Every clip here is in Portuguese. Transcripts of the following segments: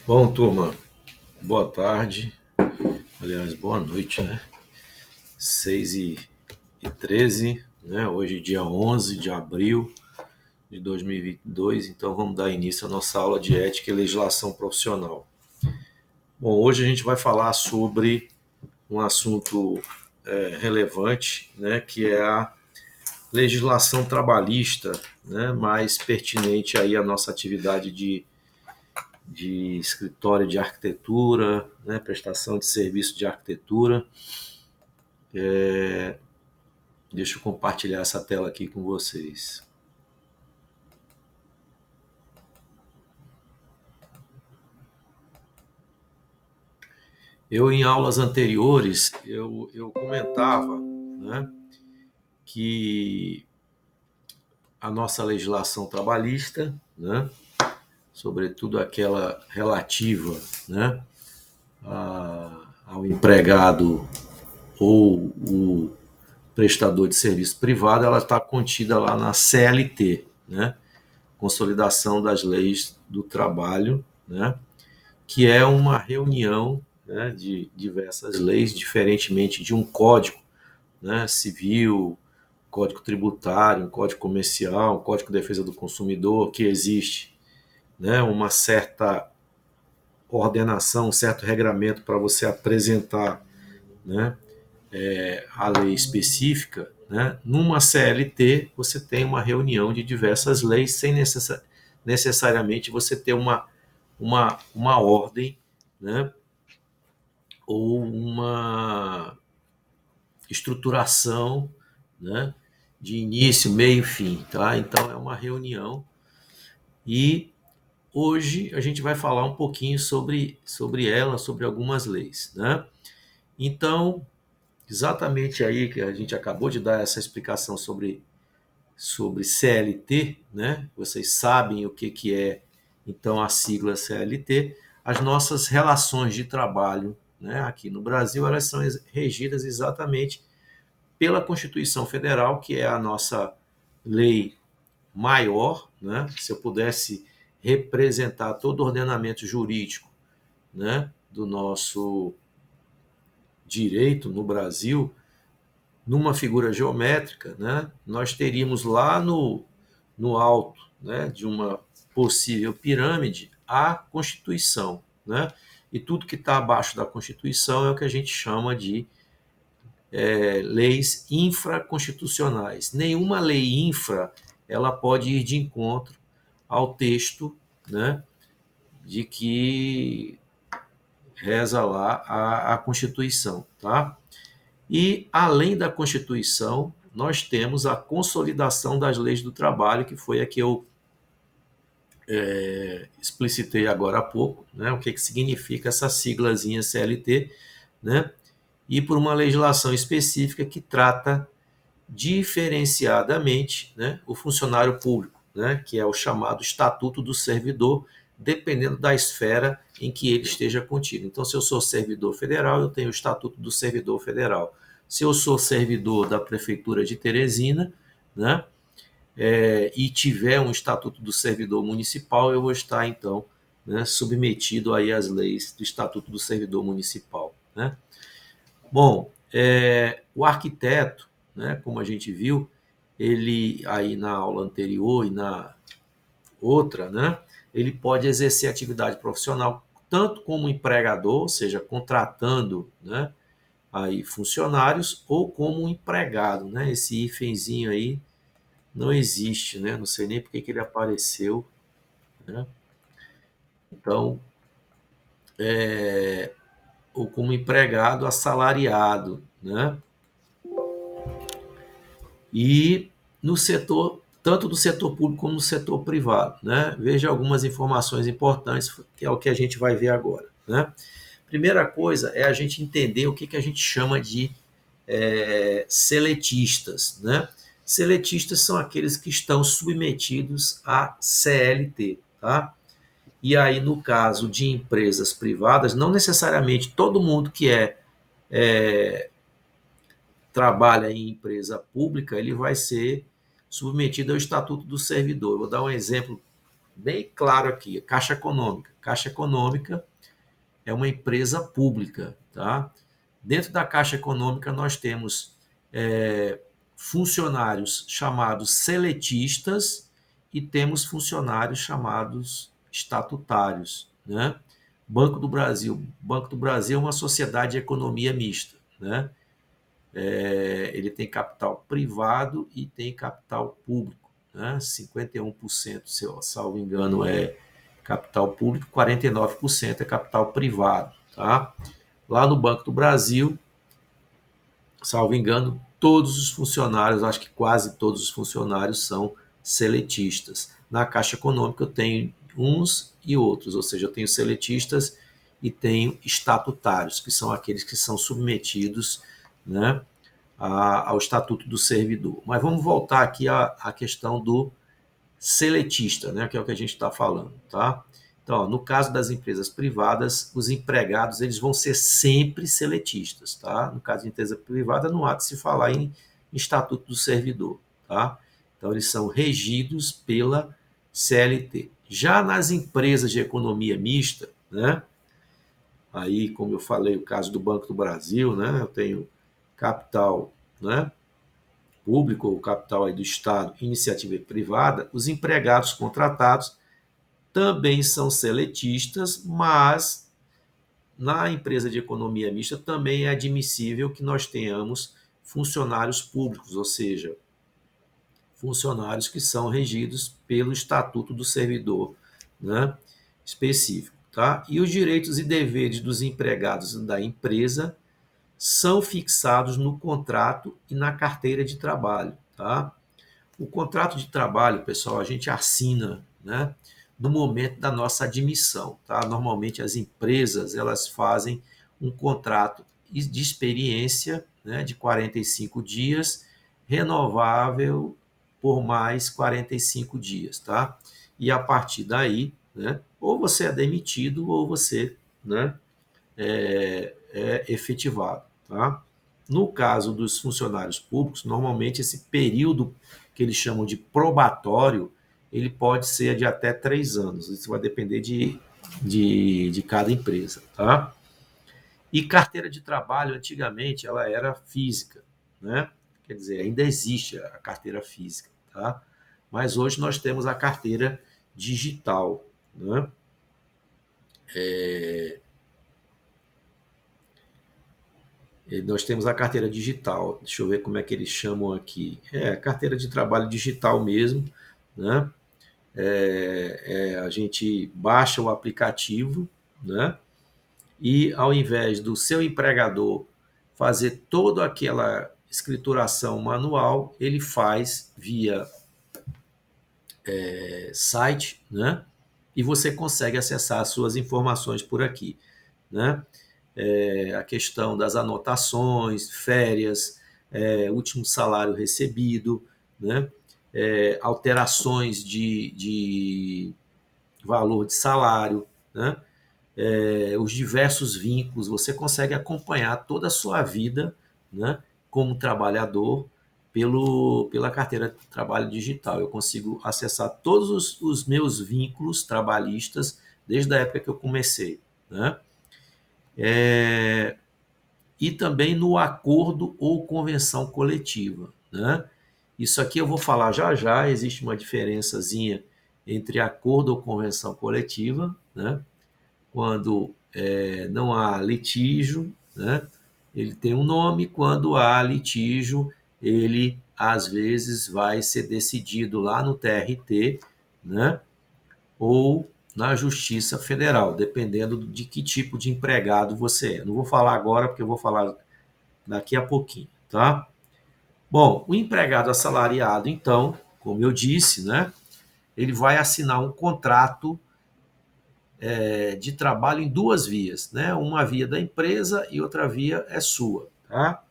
Bom, turma, boa tarde. Aliás, boa noite, né? 6h13, né? Hoje, dia 11 de abril de 2022. Então, vamos dar início à nossa aula de ética e legislação profissional. Bom, hoje a gente vai falar sobre um assunto relevante, né? Que é a legislação trabalhista, né? Mais pertinente aí à nossa atividade de escritório de arquitetura, né, prestação de serviço de arquitetura. Deixa eu compartilhar essa tela aqui com vocês. Em aulas anteriores, eu comentava, né, que a nossa legislação trabalhista, né, sobretudo aquela relativa, né, ao empregado ou o prestador de serviço privado, ela está contida lá na CLT, né? Consolidação das Leis do Trabalho, né? Que é uma reunião, né, de diversas leis, diferentemente de um código, né, civil, código tributário, um código comercial, um código de defesa do consumidor, que existe, né, uma certa ordenação, um certo regramento para você apresentar, né, a lei específica. Né? Numa CLT, você tem uma reunião de diversas leis sem necessariamente você ter uma ordem, né? Ou uma estruturação, né? De início, meio e fim. Tá? Então, é uma reunião. E hoje a gente vai falar um pouquinho sobre ela, sobre algumas leis. Né? Então, exatamente aí que a gente acabou de dar essa explicação sobre CLT, né? Vocês sabem o que é, então, a sigla CLT. As nossas relações de trabalho, né, aqui no Brasil, elas são regidas exatamente pela Constituição Federal, que é a nossa lei maior, né? Se eu pudesse representar todo o ordenamento jurídico, né, do nosso direito no Brasil, numa figura geométrica, né, nós teríamos lá no alto, né, de uma possível pirâmide a Constituição. Né, e tudo que está abaixo da Constituição é o que a gente chama de leis infraconstitucionais. Nenhuma lei infra ela pode ir de encontro ao texto, né, de que reza lá a Constituição. Tá? E, além da Constituição, nós temos a consolidação das leis do trabalho, que foi a que eu explicitei agora há pouco, né? O que significa essa siglazinha CLT, né? E por uma legislação específica que trata diferenciadamente, né, o funcionário público, né, que é o chamado Estatuto do Servidor, dependendo da esfera em que ele esteja contido. Então, se eu sou servidor federal, eu tenho o Estatuto do Servidor Federal. Se eu sou servidor da Prefeitura de Teresina, né, e tiver um Estatuto do Servidor Municipal, eu vou estar, então, né, submetido aí às leis do Estatuto do Servidor Municipal. Né? Bom, o arquiteto, né, como a gente viu, ele aí na aula anterior e na outra, né, ele pode exercer atividade profissional tanto como empregador, ou seja, contratando, né, aí funcionários, ou como empregado. Né? Esse hífenzinho aí não existe, né? Não sei nem por que ele apareceu. Né? Então, ou como empregado assalariado. Né? E no setor, tanto do setor público como no setor privado. Né? Veja algumas informações importantes, que é o que a gente vai ver agora. Né? Primeira coisa é a gente entender o que a gente chama de seletistas. Né? Seletistas são aqueles que estão submetidos à CLT. Tá? E aí, no caso de empresas privadas, não necessariamente todo mundo que é trabalha em empresa pública, ele vai ser submetido ao Estatuto do Servidor. Eu vou dar um exemplo bem claro aqui, Caixa Econômica. Caixa Econômica é uma empresa pública, tá? Dentro da Caixa Econômica nós temos funcionários chamados seletistas e temos funcionários chamados estatutários, né? Banco do Brasil. Banco do Brasil é uma sociedade de economia mista, né? Ele tem capital privado e tem capital público, né? 51%, se eu salvo engano, é capital público, 49% é capital privado, tá? Lá no Banco do Brasil, salvo engano, todos os funcionários, acho que quase todos os funcionários são seletistas. Na Caixa Econômica eu tenho uns e outros, ou seja, eu tenho seletistas e tenho estatutários, que são aqueles que são submetidos, né, ao Estatuto do Servidor. Mas vamos voltar aqui à questão do seletista, né, que é o que a gente está falando, tá? Então, ó, no caso das empresas privadas, os empregados eles vão ser sempre seletistas, tá? No caso de empresa privada, não há de se falar em Estatuto do Servidor, tá? Então, eles são regidos pela CLT. Já nas empresas de economia mista, né? Aí, como eu falei, o caso do Banco do Brasil, né? Eu tenho capital, né, público ou capital aí do Estado, iniciativa privada, os empregados contratados também são seletistas, mas na empresa de economia mista também é admissível que nós tenhamos funcionários públicos, ou seja, funcionários que são regidos pelo Estatuto do Servidor, né, específico. Tá? E os direitos e deveres dos empregados da empresa são fixados no contrato e na carteira de trabalho. Tá? O contrato de trabalho, pessoal, a gente assina, né, no momento da nossa admissão. Tá? Normalmente as empresas elas fazem um contrato de experiência, né, de 45 dias, renovável por mais 45 dias. Tá? E a partir daí, né, ou você é demitido ou você, né, é efetivado. Tá? No caso dos funcionários públicos, normalmente esse período que eles chamam de probatório, ele pode ser de até 3 anos. Isso vai depender de cada empresa. Tá? E carteira de trabalho, antigamente, ela era física. Né? Quer dizer, ainda existe a carteira física. Tá? Mas hoje nós temos a carteira digital. Né? Nós temos a carteira digital. Deixa eu ver como é que eles chamam aqui. É, carteira de trabalho digital mesmo, né? A gente baixa o aplicativo, né? E ao invés do seu empregador fazer toda aquela escrituração manual, ele faz via site, né? E você consegue acessar as suas informações por aqui, né? A questão das anotações, férias, último salário recebido, né? Alterações de valor de salário, né? Os diversos vínculos, você consegue acompanhar toda a sua vida, né, como trabalhador pela carteira de trabalho digital. Eu consigo acessar todos os meus vínculos trabalhistas desde a época que eu comecei. Né? E também no acordo ou convenção coletiva. Né? Isso aqui eu vou falar já já, existe uma diferençazinha entre acordo ou convenção coletiva, né? Quando não há litígio, né? Ele tem um nome, quando há litígio, ele às vezes vai ser decidido lá no TRT, né? Ou na Justiça Federal, dependendo de que tipo de empregado você é. Não vou falar agora, porque eu vou falar daqui a pouquinho, tá? Bom, o empregado assalariado, então, como eu disse, né? Ele vai assinar um contrato de trabalho em duas vias, né? Uma via da empresa e outra via é sua, tá?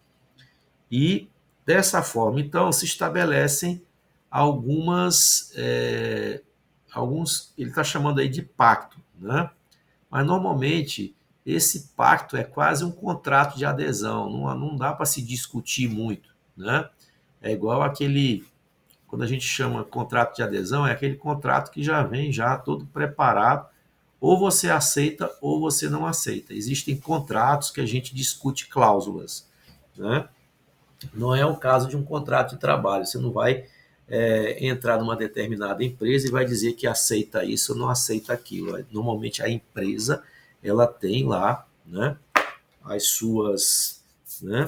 E dessa forma, então, se estabelecem alguns, ele está chamando aí de pacto, né? Mas normalmente esse pacto é quase um contrato de adesão, não dá para se discutir muito, né? É igual aquele, quando a gente chama contrato de adesão, é aquele contrato que já vem já todo preparado, ou você aceita ou você não aceita. Existem contratos que a gente discute cláusulas, né? Não é o caso de um contrato de trabalho. Você não vai entrar numa determinada empresa e vai dizer que aceita isso ou não aceita aquilo. Normalmente a empresa ela tem lá, né, as suas, né,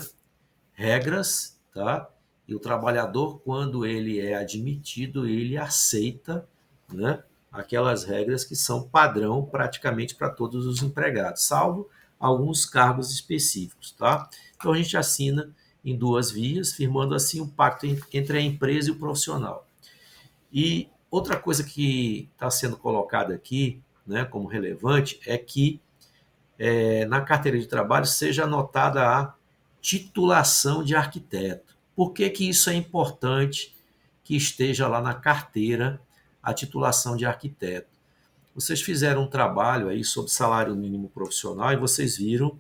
regras, tá? E o trabalhador, quando ele é admitido, ele aceita, né, aquelas regras que são padrão praticamente para todos os empregados, salvo alguns cargos específicos, tá? Então a gente assina em duas vias, firmando assim um pacto entre a empresa e o profissional. E outra coisa que está sendo colocada aqui, né, como relevante, é que na carteira de trabalho seja anotada a titulação de arquiteto. Por que que isso é importante que esteja lá na carteira a titulação de arquiteto? Vocês fizeram um trabalho aí sobre salário mínimo profissional e vocês viram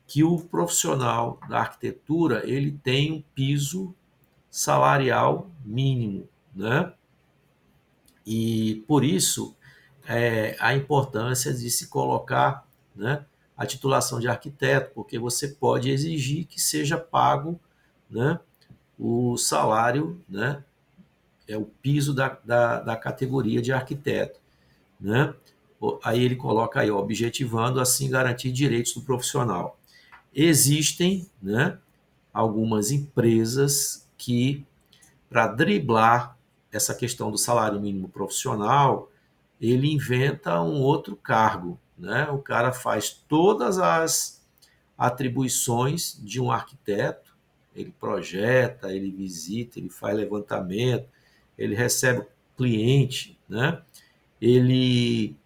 que o profissional da arquitetura ele tem um piso salarial mínimo, né? E por isso a importância de se colocar, né, a titulação de arquiteto, porque você pode exigir que seja pago, né, o salário, né, é o piso da categoria de arquiteto. Né? Aí ele coloca aí, objetivando assim garantir direitos do profissional. Existem, né, algumas empresas que, para driblar essa questão do salário mínimo profissional, ele inventa um outro cargo, né? O cara faz todas as atribuições de um arquiteto, ele projeta, ele visita, ele faz levantamento, ele recebe cliente, né? Ele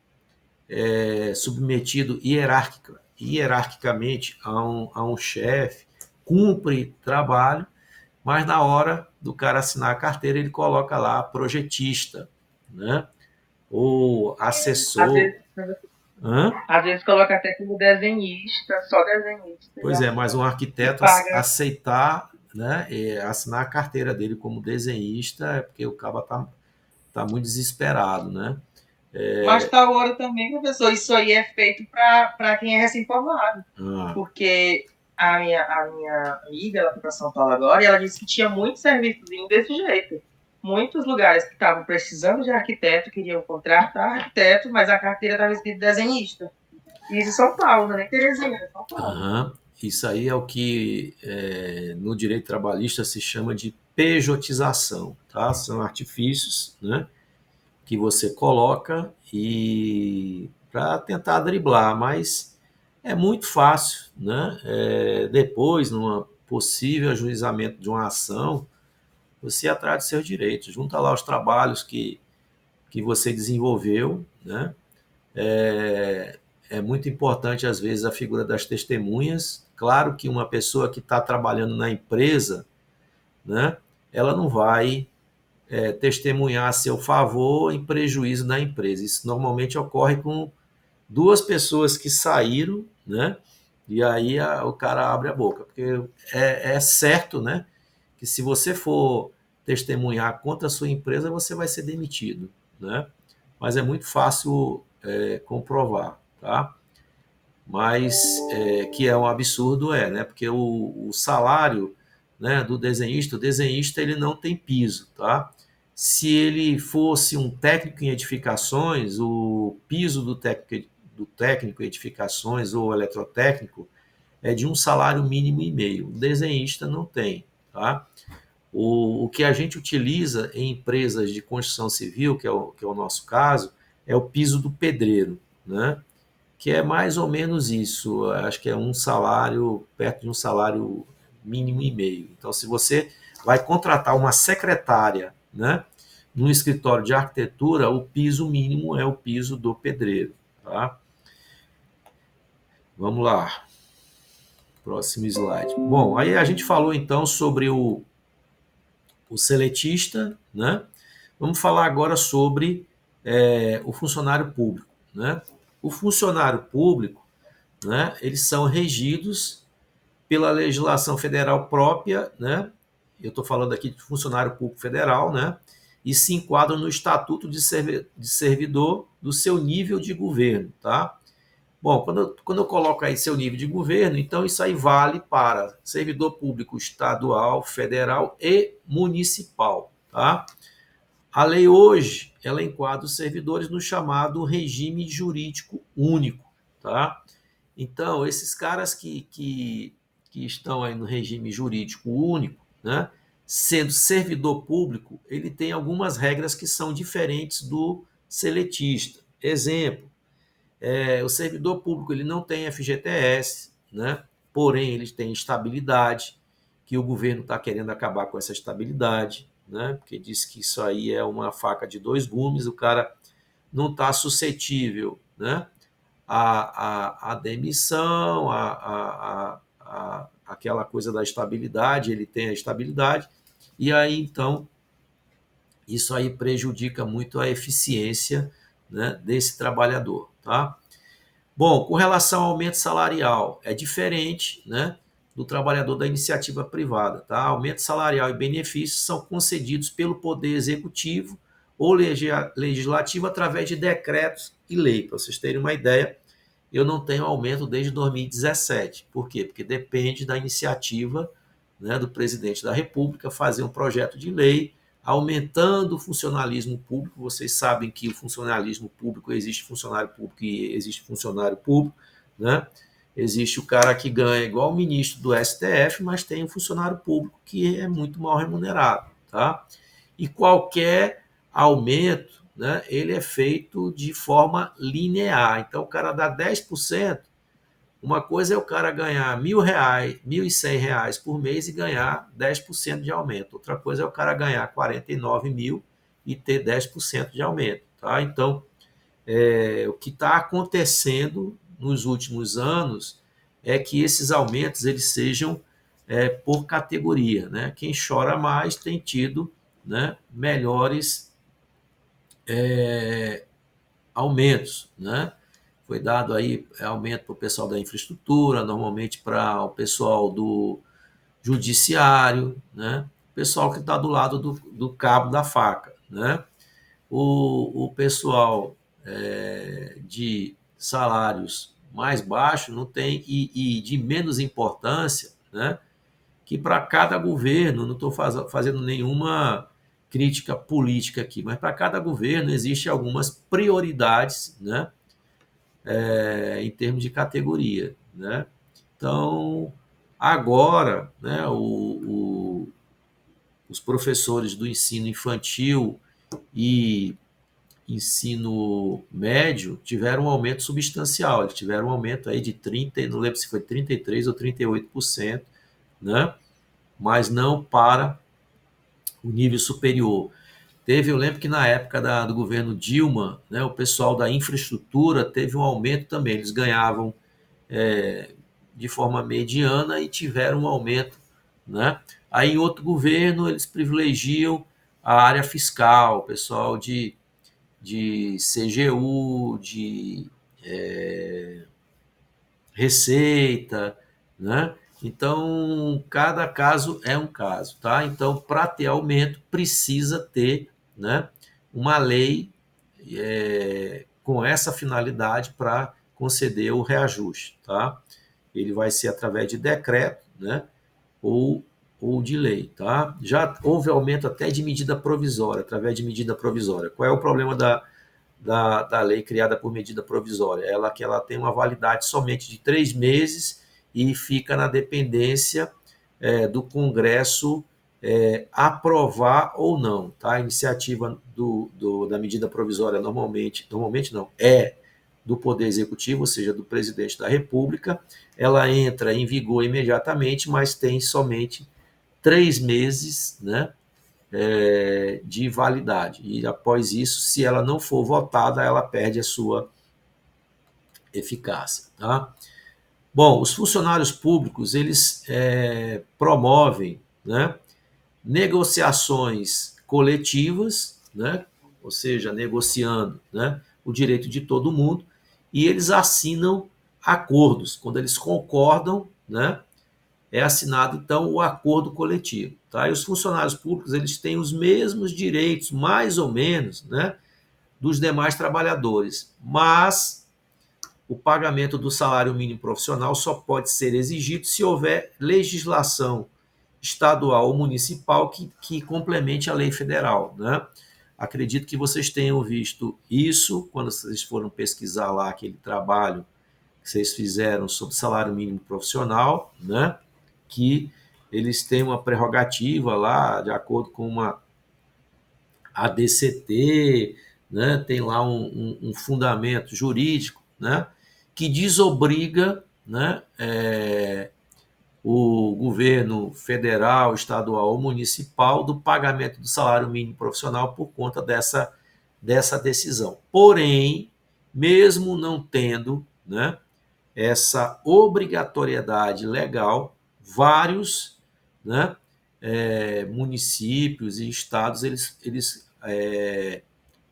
é submetido hierarquicamente a um chefe, cumpre trabalho, mas na hora do cara assinar a carteira, ele coloca lá projetista, né? Ou Às assessor. vezes, Hã? às vezes coloca até como desenhista, só desenhista, e Pois é, mas um e arquiteto paga. aceitar, né, assinar a carteira dele como desenhista é porque o cara tá muito desesperado, né? Mas tal hora também, professor, isso aí é feito para quem é recém-formado. Ah, Porque a minha amiga, ela foi para São Paulo agora, e ela disse que tinha muitos serviçozinhos desse jeito. Muitos lugares que estavam precisando de arquiteto, queriam contratar arquiteto, mas a carteira estava escrito desenhista. E isso em São Paulo, não é nem Teresina, é São Paulo. aham. Isso aí é o que no direito trabalhista se chama de pejotização, tá? São artifícios, né, que você coloca e para tentar driblar, mas é muito fácil, né? Depois, num possível ajuizamento de uma ação, você ir atrás dos seus direitos, junta lá os trabalhos que você desenvolveu, né? É muito importante, às vezes, a figura das testemunhas. Claro que uma pessoa que está trabalhando na empresa, né, ela não vai testemunhar a seu favor em prejuízo da empresa. Isso normalmente ocorre com duas pessoas que saíram, né? E aí o cara abre a boca, porque é certo, né? Que se você for testemunhar contra a sua empresa, você vai ser demitido, né? Mas é muito fácil comprovar, tá? Mas que é um absurdo, né? Porque o salário, né, do desenhista, o desenhista ele não tem piso, tá? Se ele fosse um técnico em edificações, o piso do técnico em edificações ou eletrotécnico é de um salário mínimo e meio. O desenhista não tem, tá? O que a gente utiliza em empresas de construção civil, que é o nosso caso, é o piso do pedreiro, né? Que é mais ou menos isso. Acho que é um salário, perto de um salário mínimo e meio. Então, se você vai contratar uma secretária, né, num escritório de arquitetura, o piso mínimo é o piso do pedreiro. Tá? Vamos lá, próximo slide. Bom, aí a gente falou então sobre o seletista, né? Vamos falar agora sobre o funcionário público, né? O funcionário público, né, eles são regidos pela legislação federal própria, né? Eu estou falando aqui de funcionário público federal, né? E se enquadram no Estatuto de Servidor do seu nível de governo, tá? Bom, quando eu coloco aí seu nível de governo, então isso aí vale para servidor público estadual, federal e municipal, tá? A lei hoje, ela enquadra os servidores no chamado regime jurídico único, tá? Então, esses caras que estão aí no regime jurídico único, né, sendo servidor público, ele tem algumas regras que são diferentes do seletista. Exemplo, o servidor público ele não tem FGTS, né, porém ele tem estabilidade, que o governo está querendo acabar com essa estabilidade, né, porque diz que isso aí é uma faca de dois gumes, o cara não está suscetível, né, a demissão, aquela coisa da estabilidade, ele tem a estabilidade, e aí então isso aí prejudica muito a eficiência, né, desse trabalhador. Tá? Bom, com relação ao aumento salarial, é diferente, né, do trabalhador da iniciativa privada. Tá? Aumento salarial e benefícios são concedidos pelo Poder Executivo ou Legislativo através de decretos e lei. Para vocês terem uma ideia, eu não tenho aumento desde 2017. Por quê? Porque depende da iniciativa, né, do presidente da República fazer um projeto de lei aumentando o funcionalismo público. Vocês sabem que o funcionalismo público existe funcionário público e existe funcionário público, né? Existe o cara que ganha igual o ministro do STF, mas tem um funcionário público que é muito mal remunerado, tá? E qualquer aumento, né, ele é feito de forma linear. Então, o cara dá 10%, uma coisa é o cara ganhar R$ 1.000, R$ 1.100 por mês e ganhar 10% de aumento. Outra coisa é o cara ganhar 49 mil e ter 10% de aumento. Tá? Então, o que está acontecendo nos últimos anos é que esses aumentos eles sejam por categoria. Né? Quem chora mais tem tido, né, melhores aumentos, né? Foi dado aí aumento para o pessoal da infraestrutura, normalmente para o pessoal do judiciário, né? O pessoal que está do lado do cabo da faca, né? O pessoal de salários mais baixos não tem e de menos importância, né? Que para cada governo, não estou fazendo nenhuma crítica política aqui, mas para cada governo existe algumas prioridades, né, em termos de categoria, né? Então, agora, né, os professores do ensino infantil e ensino médio tiveram um aumento substancial, eles tiveram um aumento aí de 30, não lembro se foi 33 ou 38%, né? Mas não para o nível superior. Eu lembro que na época do governo Dilma, né, o pessoal da infraestrutura teve um aumento também. Eles ganhavam de forma mediana e tiveram um aumento. Né? Aí em outro governo eles privilegiam a área fiscal, o pessoal de CGU, de Receita, né? Então, cada caso é um caso, tá? Então, para ter aumento, precisa ter, né, uma lei com essa finalidade para conceder o reajuste, tá? Ele vai ser através de decreto, né, ou, ou de lei, tá? Já houve aumento até de medida provisória, através de medida provisória. Qual é o problema da lei criada por medida provisória? Que ela tem uma validade somente de 3 meses e fica na dependência do Congresso aprovar ou não. Tá? A iniciativa da medida provisória normalmente não, do Poder Executivo, ou seja, do Presidente da República, ela entra em vigor imediatamente, mas tem somente 3 meses, né, de validade. E após isso, se ela não for votada, ela perde a sua eficácia. Tá? Bom, os funcionários públicos, eles promovem, né, negociações coletivas, né, ou seja, negociando, né, o direito de todo mundo, e eles assinam acordos. Quando eles concordam, né, é assinado, então, o acordo coletivo. Tá? E os funcionários públicos eles têm os mesmos direitos, mais ou menos, né, dos demais trabalhadores, mas o pagamento do salário mínimo profissional só pode ser exigido se houver legislação estadual ou municipal que complemente a lei federal. Né? Acredito que vocês tenham visto isso quando vocês foram pesquisar lá aquele trabalho que vocês fizeram sobre salário mínimo profissional, né? Que eles têm uma prerrogativa lá, de acordo com uma ADCT, né? Tem lá um fundamento jurídico, né? Que desobriga, né? O governo federal, estadual ou municipal do pagamento do salário mínimo profissional por conta dessa decisão. Porém, mesmo não tendo, né, essa obrigatoriedade legal, vários, né, municípios e estados eles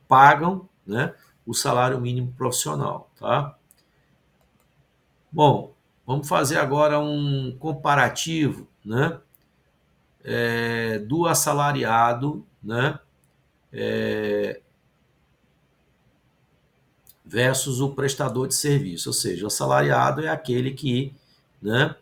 pagam, né, o salário mínimo profissional. Tá? Bom, vamos fazer agora um comparativo, né, do assalariado, né, versus o prestador de serviço. Ou seja, o assalariado é aquele que, né,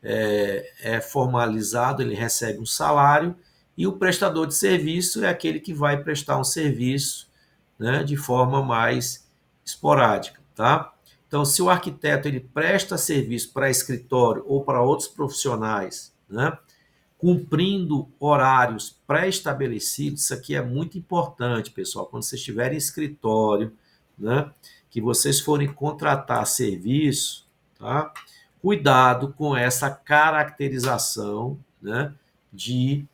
é formalizado, ele recebe um salário, e o prestador de serviço é aquele que vai prestar um serviço, né, de forma mais esporádica. Tá? Então, se o arquiteto ele presta serviço para escritório ou para outros profissionais, né, cumprindo horários pré-estabelecidos, isso aqui é muito importante, pessoal, quando vocês estiverem em escritório, né, que vocês forem contratar serviço, tá? Cuidado com essa caracterização, né, de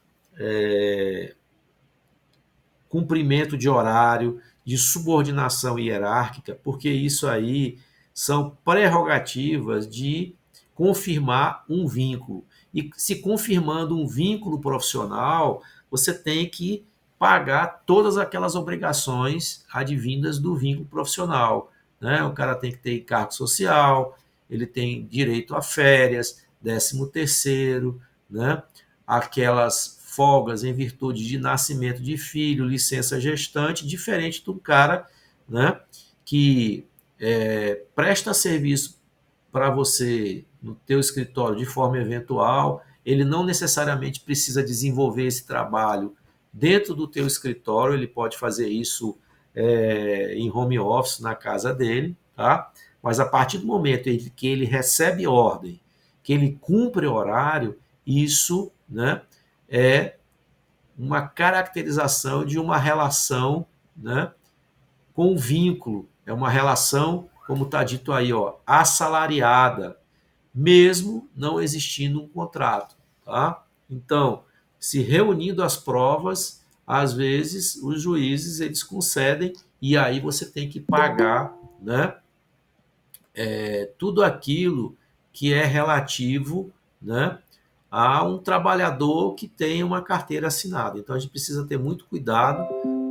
cumprimento de horário, de subordinação hierárquica, porque isso aí são prerrogativas de confirmar um vínculo. E se confirmando um vínculo profissional, você tem que pagar todas aquelas obrigações advindas do vínculo profissional. Né? O cara tem que ter encargo social, ele tem direito a férias, 13º, né? Aquelas folgas em virtude de nascimento de filho, licença gestante, diferente do cara, né, que presta serviço para você no teu escritório de forma eventual, ele não necessariamente precisa desenvolver esse trabalho dentro do teu escritório, ele pode fazer isso em home office na casa dele, tá? Mas a partir do momento em que ele recebe ordem, que ele cumpre horário, isso, né, é uma caracterização de uma relação, né, com vínculo, é uma relação, como está dito aí, ó, assalariada, mesmo não existindo um contrato. Tá? Então, se reunindo as provas, às vezes os juízes eles concedem e aí você tem que pagar, né, tudo aquilo que é relativo, né, a um trabalhador que tem uma carteira assinada. Então a gente precisa ter muito cuidado,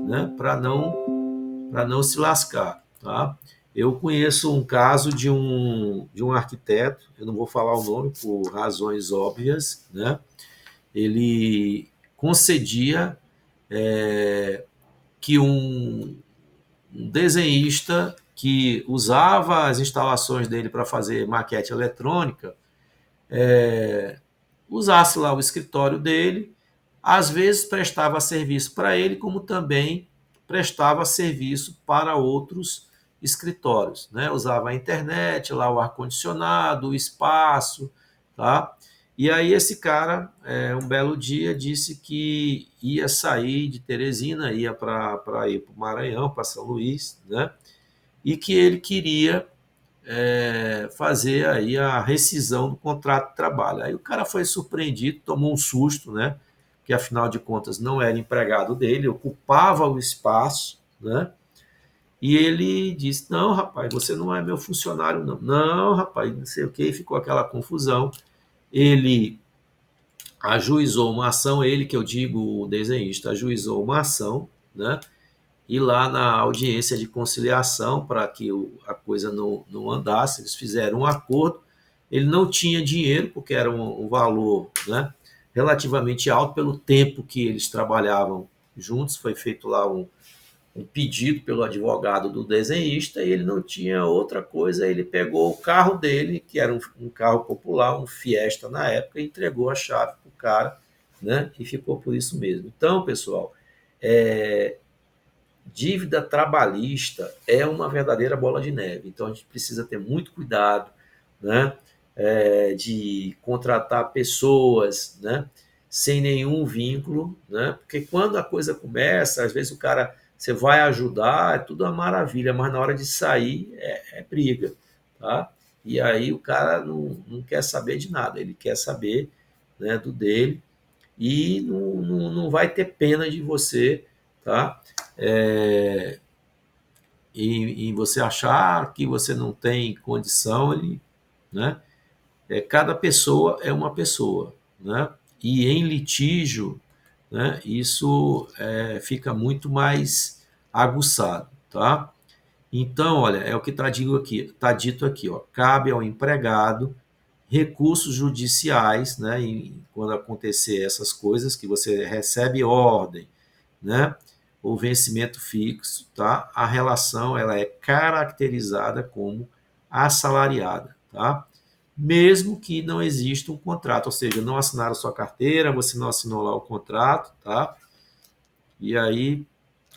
né, para não se lascar. Tá? Eu conheço um caso de um arquiteto, eu não vou falar o nome por razões óbvias, né? Ele concedia que um desenhista que usava as instalações dele para fazer maquete eletrônica usasse lá o escritório dele, às vezes prestava serviço para ele, como também prestava serviço para outros escritórios, né? Usava a internet, lá o ar-condicionado, o espaço, tá? E aí esse cara, um belo dia, disse que ia sair de Teresina, ia para ir para o Maranhão, para São Luís, né? E que ele queria fazer aí a rescisão do contrato de trabalho. Aí o cara foi surpreendido, tomou um susto, né? Que afinal de contas não era empregado dele, ocupava o espaço, né? E ele disse: Não, rapaz, você não é meu funcionário, não. Não, rapaz, não sei o que, ficou aquela confusão. Ele ajuizou uma ação, ele que eu digo, o desenhista, ajuizou uma ação, né? ir lá na audiência de conciliação para que a coisa não andasse. Eles fizeram um acordo. Ele não tinha dinheiro, porque era um valor, né, relativamente alto pelo tempo que eles trabalhavam juntos. Foi feito lá um pedido pelo advogado do desenhista e ele não tinha outra coisa. Ele pegou o carro dele, que era um carro popular, um Fiesta na época, e entregou a chave para o cara, né, e ficou por isso mesmo. Então, pessoal, dívida trabalhista é uma verdadeira bola de neve. Então, a gente precisa ter muito cuidado, né, de contratar pessoas, né, sem nenhum vínculo, né, porque quando a coisa começa, às vezes o cara, você vai ajudar, é tudo uma maravilha, mas na hora de sair é briga, tá? E aí o cara não quer saber de nada, ele quer saber, né, do dele, e não vai ter pena de você, tá? É, e você achar que você não tem condição, ele, né? Cada pessoa é uma pessoa, né? E em litígio, né, isso fica muito mais aguçado, tá? Então, olha, é o que está dito aqui, ó. Cabe ao empregado recursos judiciais, né, quando acontecer essas coisas, que você recebe ordem, né, ou vencimento fixo, tá? A relação ela é caracterizada como assalariada, tá? Mesmo que não exista um contrato, ou seja, não assinaram sua carteira, você não assinou lá o contrato, tá? E aí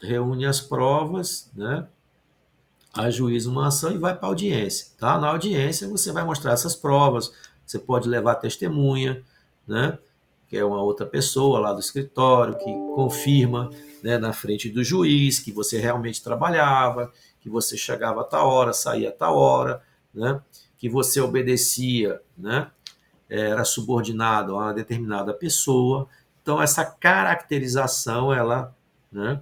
reúne as provas, né? Ajuiza uma ação e vai para a audiência, tá? Na audiência você vai mostrar essas provas, você pode levar testemunha, né? Que é uma outra pessoa lá do escritório que confirma, né, na frente do juiz que você realmente trabalhava, que você chegava a tal hora, saía a tal hora, né? Que você obedecia, né? Era subordinado a uma determinada pessoa. Então essa caracterização ela, né,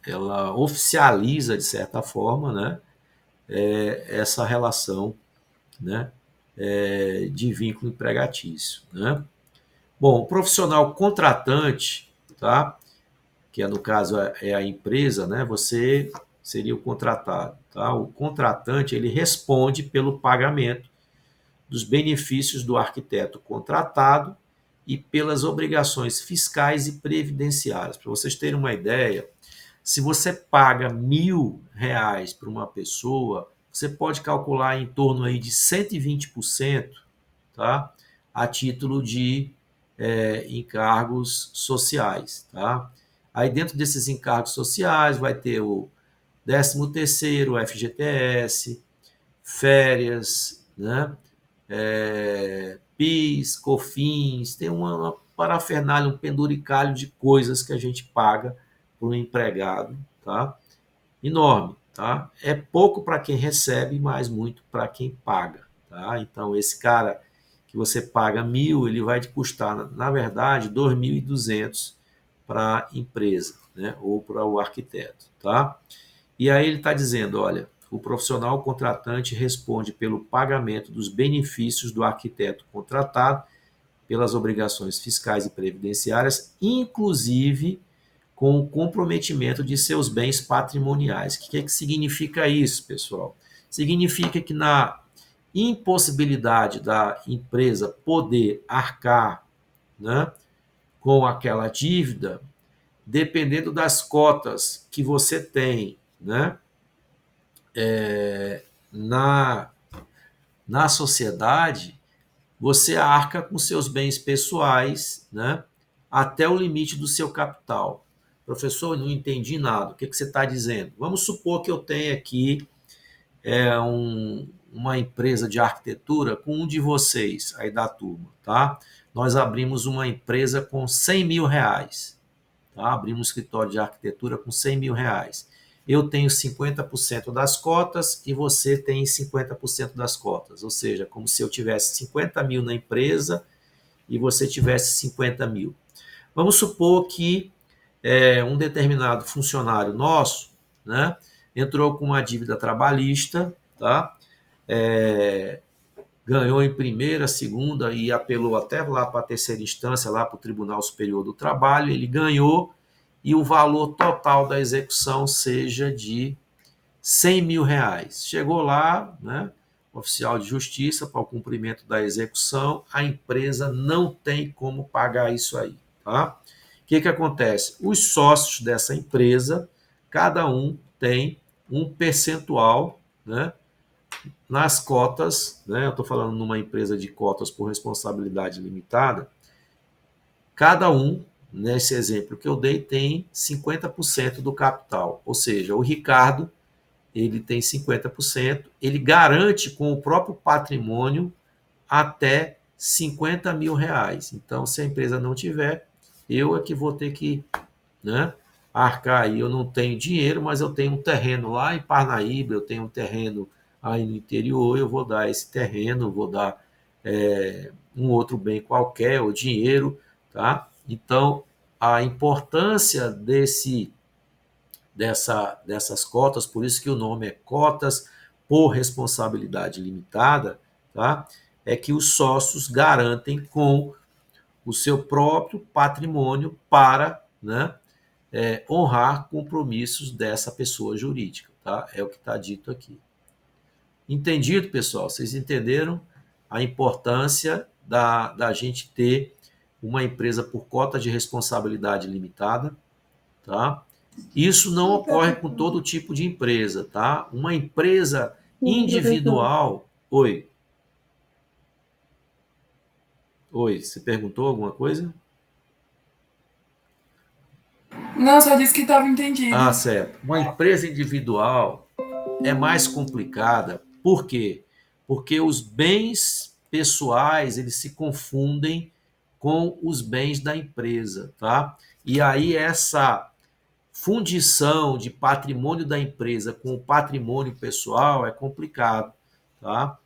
ela oficializa de certa forma, né, essa relação, né, de vínculo empregatício, né? Bom, o profissional contratante, tá? Que no caso é a empresa, né? Você seria o contratado, tá? O contratante ele responde pelo pagamento dos benefícios do arquiteto contratado e pelas obrigações fiscais e previdenciárias. Para vocês terem uma ideia, se você paga R$ 1.000 para uma pessoa, você pode calcular em torno aí de 120%, tá? A título de encargos sociais, tá? Aí dentro desses encargos sociais vai ter o 13º, o FGTS, férias, né? PIS, COFINS, tem uma parafernália, um penduricalho de coisas que a gente paga para um empregado, tá? Enorme, tá? É pouco para quem recebe, mas muito para quem paga, tá? Então, esse cara que você paga 1.000, ele vai te custar, na verdade, 2.200 para a empresa, né? Ou para o arquiteto, tá? E aí ele está dizendo, olha, o profissional contratante responde pelo pagamento dos benefícios do arquiteto contratado, pelas obrigações fiscais e previdenciárias, inclusive com o comprometimento de seus bens patrimoniais. O que significa isso, pessoal? Significa que na impossibilidade da empresa poder arcar, né, com aquela dívida, dependendo das cotas que você tem, né, na, na sociedade, você arca com seus bens pessoais, né, até o limite do seu capital. Professor, não entendi nada. O que você está dizendo? Vamos supor que eu tenha aqui uma empresa de arquitetura com um de vocês aí da turma, tá? Nós abrimos uma empresa com R$ 100.000, tá? Abrimos um escritório de arquitetura com R$ 100.000. Eu tenho 50% das cotas e você tem 50% das cotas, ou seja, como se eu tivesse 50.000 na empresa e você tivesse 50.000. Vamos supor que um determinado funcionário nosso, né, entrou com uma dívida trabalhista, tá? ganhou em primeira, segunda e apelou até lá para a terceira instância, lá para o Tribunal Superior do Trabalho, ele ganhou e o valor total da execução seja de R$ 100.000. Chegou lá, né, oficial de justiça, para o cumprimento da execução, a empresa não tem como pagar isso aí. Tá? O que acontece? Os sócios dessa empresa, cada um tem um percentual, né, nas cotas, né, eu estou falando numa empresa de cotas por responsabilidade limitada, cada um, nesse exemplo que eu dei, tem 50% do capital. Ou seja, o Ricardo ele tem 50%, ele garante com o próprio patrimônio até R$ 50.000. Então, se a empresa não tiver, eu é que vou ter que, né, arcar aí. Eu não tenho dinheiro, mas eu tenho um terreno lá em Parnaíba, eu tenho um terreno aí no interior, eu vou dar esse terreno, vou dar um outro bem qualquer, ou dinheiro, tá? Então, a importância dessas cotas, por isso que o nome é cotas por responsabilidade limitada, tá? É que os sócios garantem com o seu próprio patrimônio para, né, honrar compromissos dessa pessoa jurídica, tá? É o que está dito aqui. Entendido, pessoal? Vocês entenderam a importância da gente ter uma empresa por cota de responsabilidade limitada, tá? Isso não ocorre com todo tipo de empresa, tá? Uma empresa individual. Oi. Oi, você perguntou alguma coisa? Não, só disse que estava entendido. Ah, certo. Uma empresa individual é mais complicada. Por quê? Porque os bens pessoais, eles se confundem com os bens da empresa, tá? E aí essa fundição de patrimônio da empresa com o patrimônio pessoal é complicado, tá?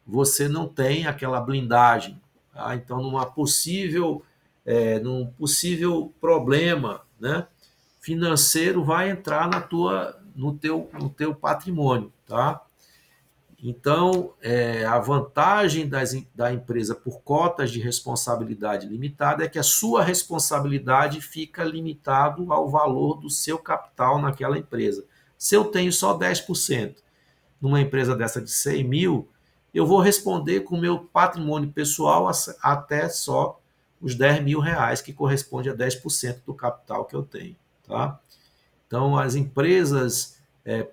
Você não tem aquela blindagem, tá? Então, num possível problema, né, financeiro vai entrar no teu patrimônio, tá? Então, a vantagem da empresa por cotas de responsabilidade limitada é que a sua responsabilidade fica limitado ao valor do seu capital naquela empresa. Se eu tenho só 10% numa empresa dessa de 100 mil, eu vou responder com o meu patrimônio pessoal até só os R$ 10.000, que corresponde a 10% do capital que eu tenho. Tá? Então, as empresas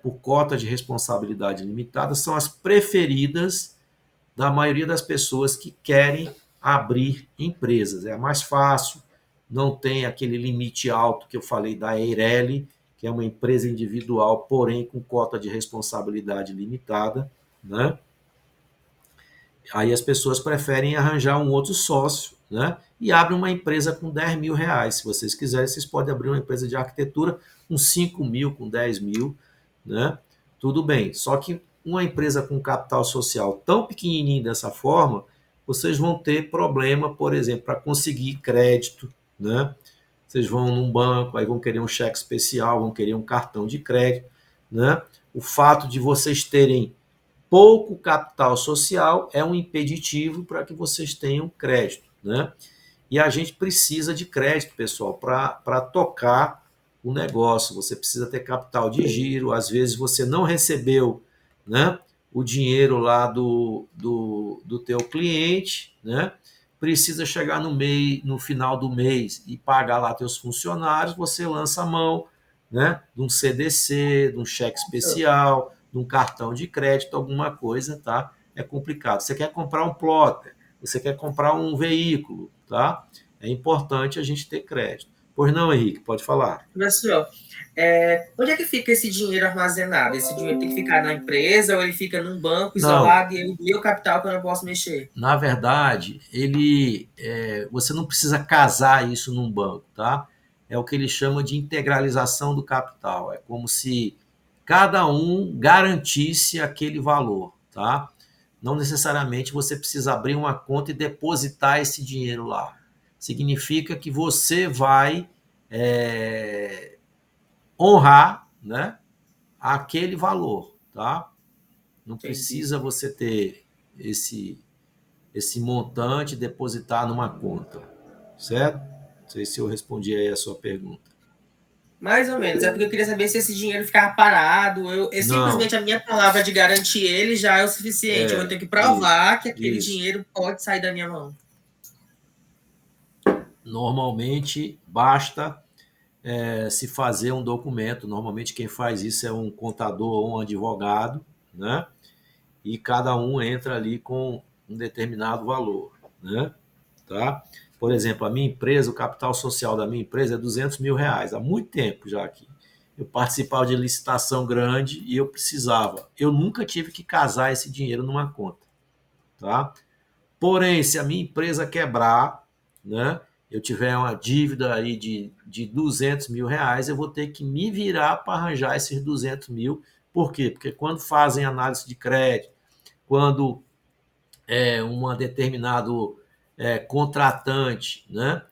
por cota de responsabilidade limitada são as preferidas da maioria das pessoas que querem abrir empresas. É mais fácil, não tem aquele limite alto que eu falei da Eireli, que é uma empresa individual, porém com cota de responsabilidade limitada, né? Aí as pessoas preferem arranjar um outro sócio, né? E abrem uma empresa com R$ 10.000. Se vocês quiserem, vocês podem abrir uma empresa de arquitetura com 5 mil, com 10 mil, né? Tudo bem. Só que uma empresa com capital social tão pequenininho dessa forma, vocês vão ter problema, por exemplo, para conseguir crédito, né? Vocês vão num banco, aí vão querer um cheque especial, vão querer um cartão de crédito, né? O fato de vocês terem pouco capital social é um impeditivo para que vocês tenham crédito, né? E a gente precisa de crédito, pessoal, para tocar o negócio. Você precisa ter capital de giro, às vezes você não recebeu, né, o dinheiro lá do teu cliente, né? Precisa chegar no final do mês e pagar lá teus funcionários, você lança a mão, né, de um CDC, de um cheque especial, de um cartão de crédito, alguma coisa, tá? É complicado. Você quer comprar um plotter, você quer comprar um veículo, tá? É importante a gente ter crédito. Pois não, Henrique, pode falar. Professor, onde é que fica esse dinheiro armazenado? Esse dinheiro tem que ficar na empresa ou ele fica num banco Não, isolado e é o meu capital que eu não posso mexer? na verdade, você não precisa casar isso num banco, tá? É o que ele chama de integralização do capital. É como se cada um garantisse aquele valor, tá? Não necessariamente você precisa abrir uma conta e depositar esse dinheiro lá. Significa que você vai honrar, né, aquele valor, tá? Não Entendi. precisa você ter esse montante e depositar numa conta, certo? Não sei se eu respondi aí a sua pergunta. Mais ou menos. É porque eu queria saber se esse dinheiro ficava parado. Simplesmente a minha palavra de garantir ele já é o suficiente. Eu tenho que provar que aquele dinheiro pode sair da minha mão. Normalmente, basta se fazer um documento. Normalmente, quem faz isso é um contador ou um advogado, né? E cada um entra ali com um determinado valor, né? Tá? Por exemplo, a minha empresa, o capital social da minha empresa é R$ 200.000. Há muito tempo já aqui. Eu participava de licitação grande e eu precisava. Eu nunca tive que casar esse dinheiro numa conta, tá? Porém, se a minha empresa quebrar, né, eu tiver uma dívida aí de R$ 200.000, eu vou ter que me virar para arranjar esses 200 mil. Por quê? Porque quando fazem análise de crédito, quando uma determinado contratante, né,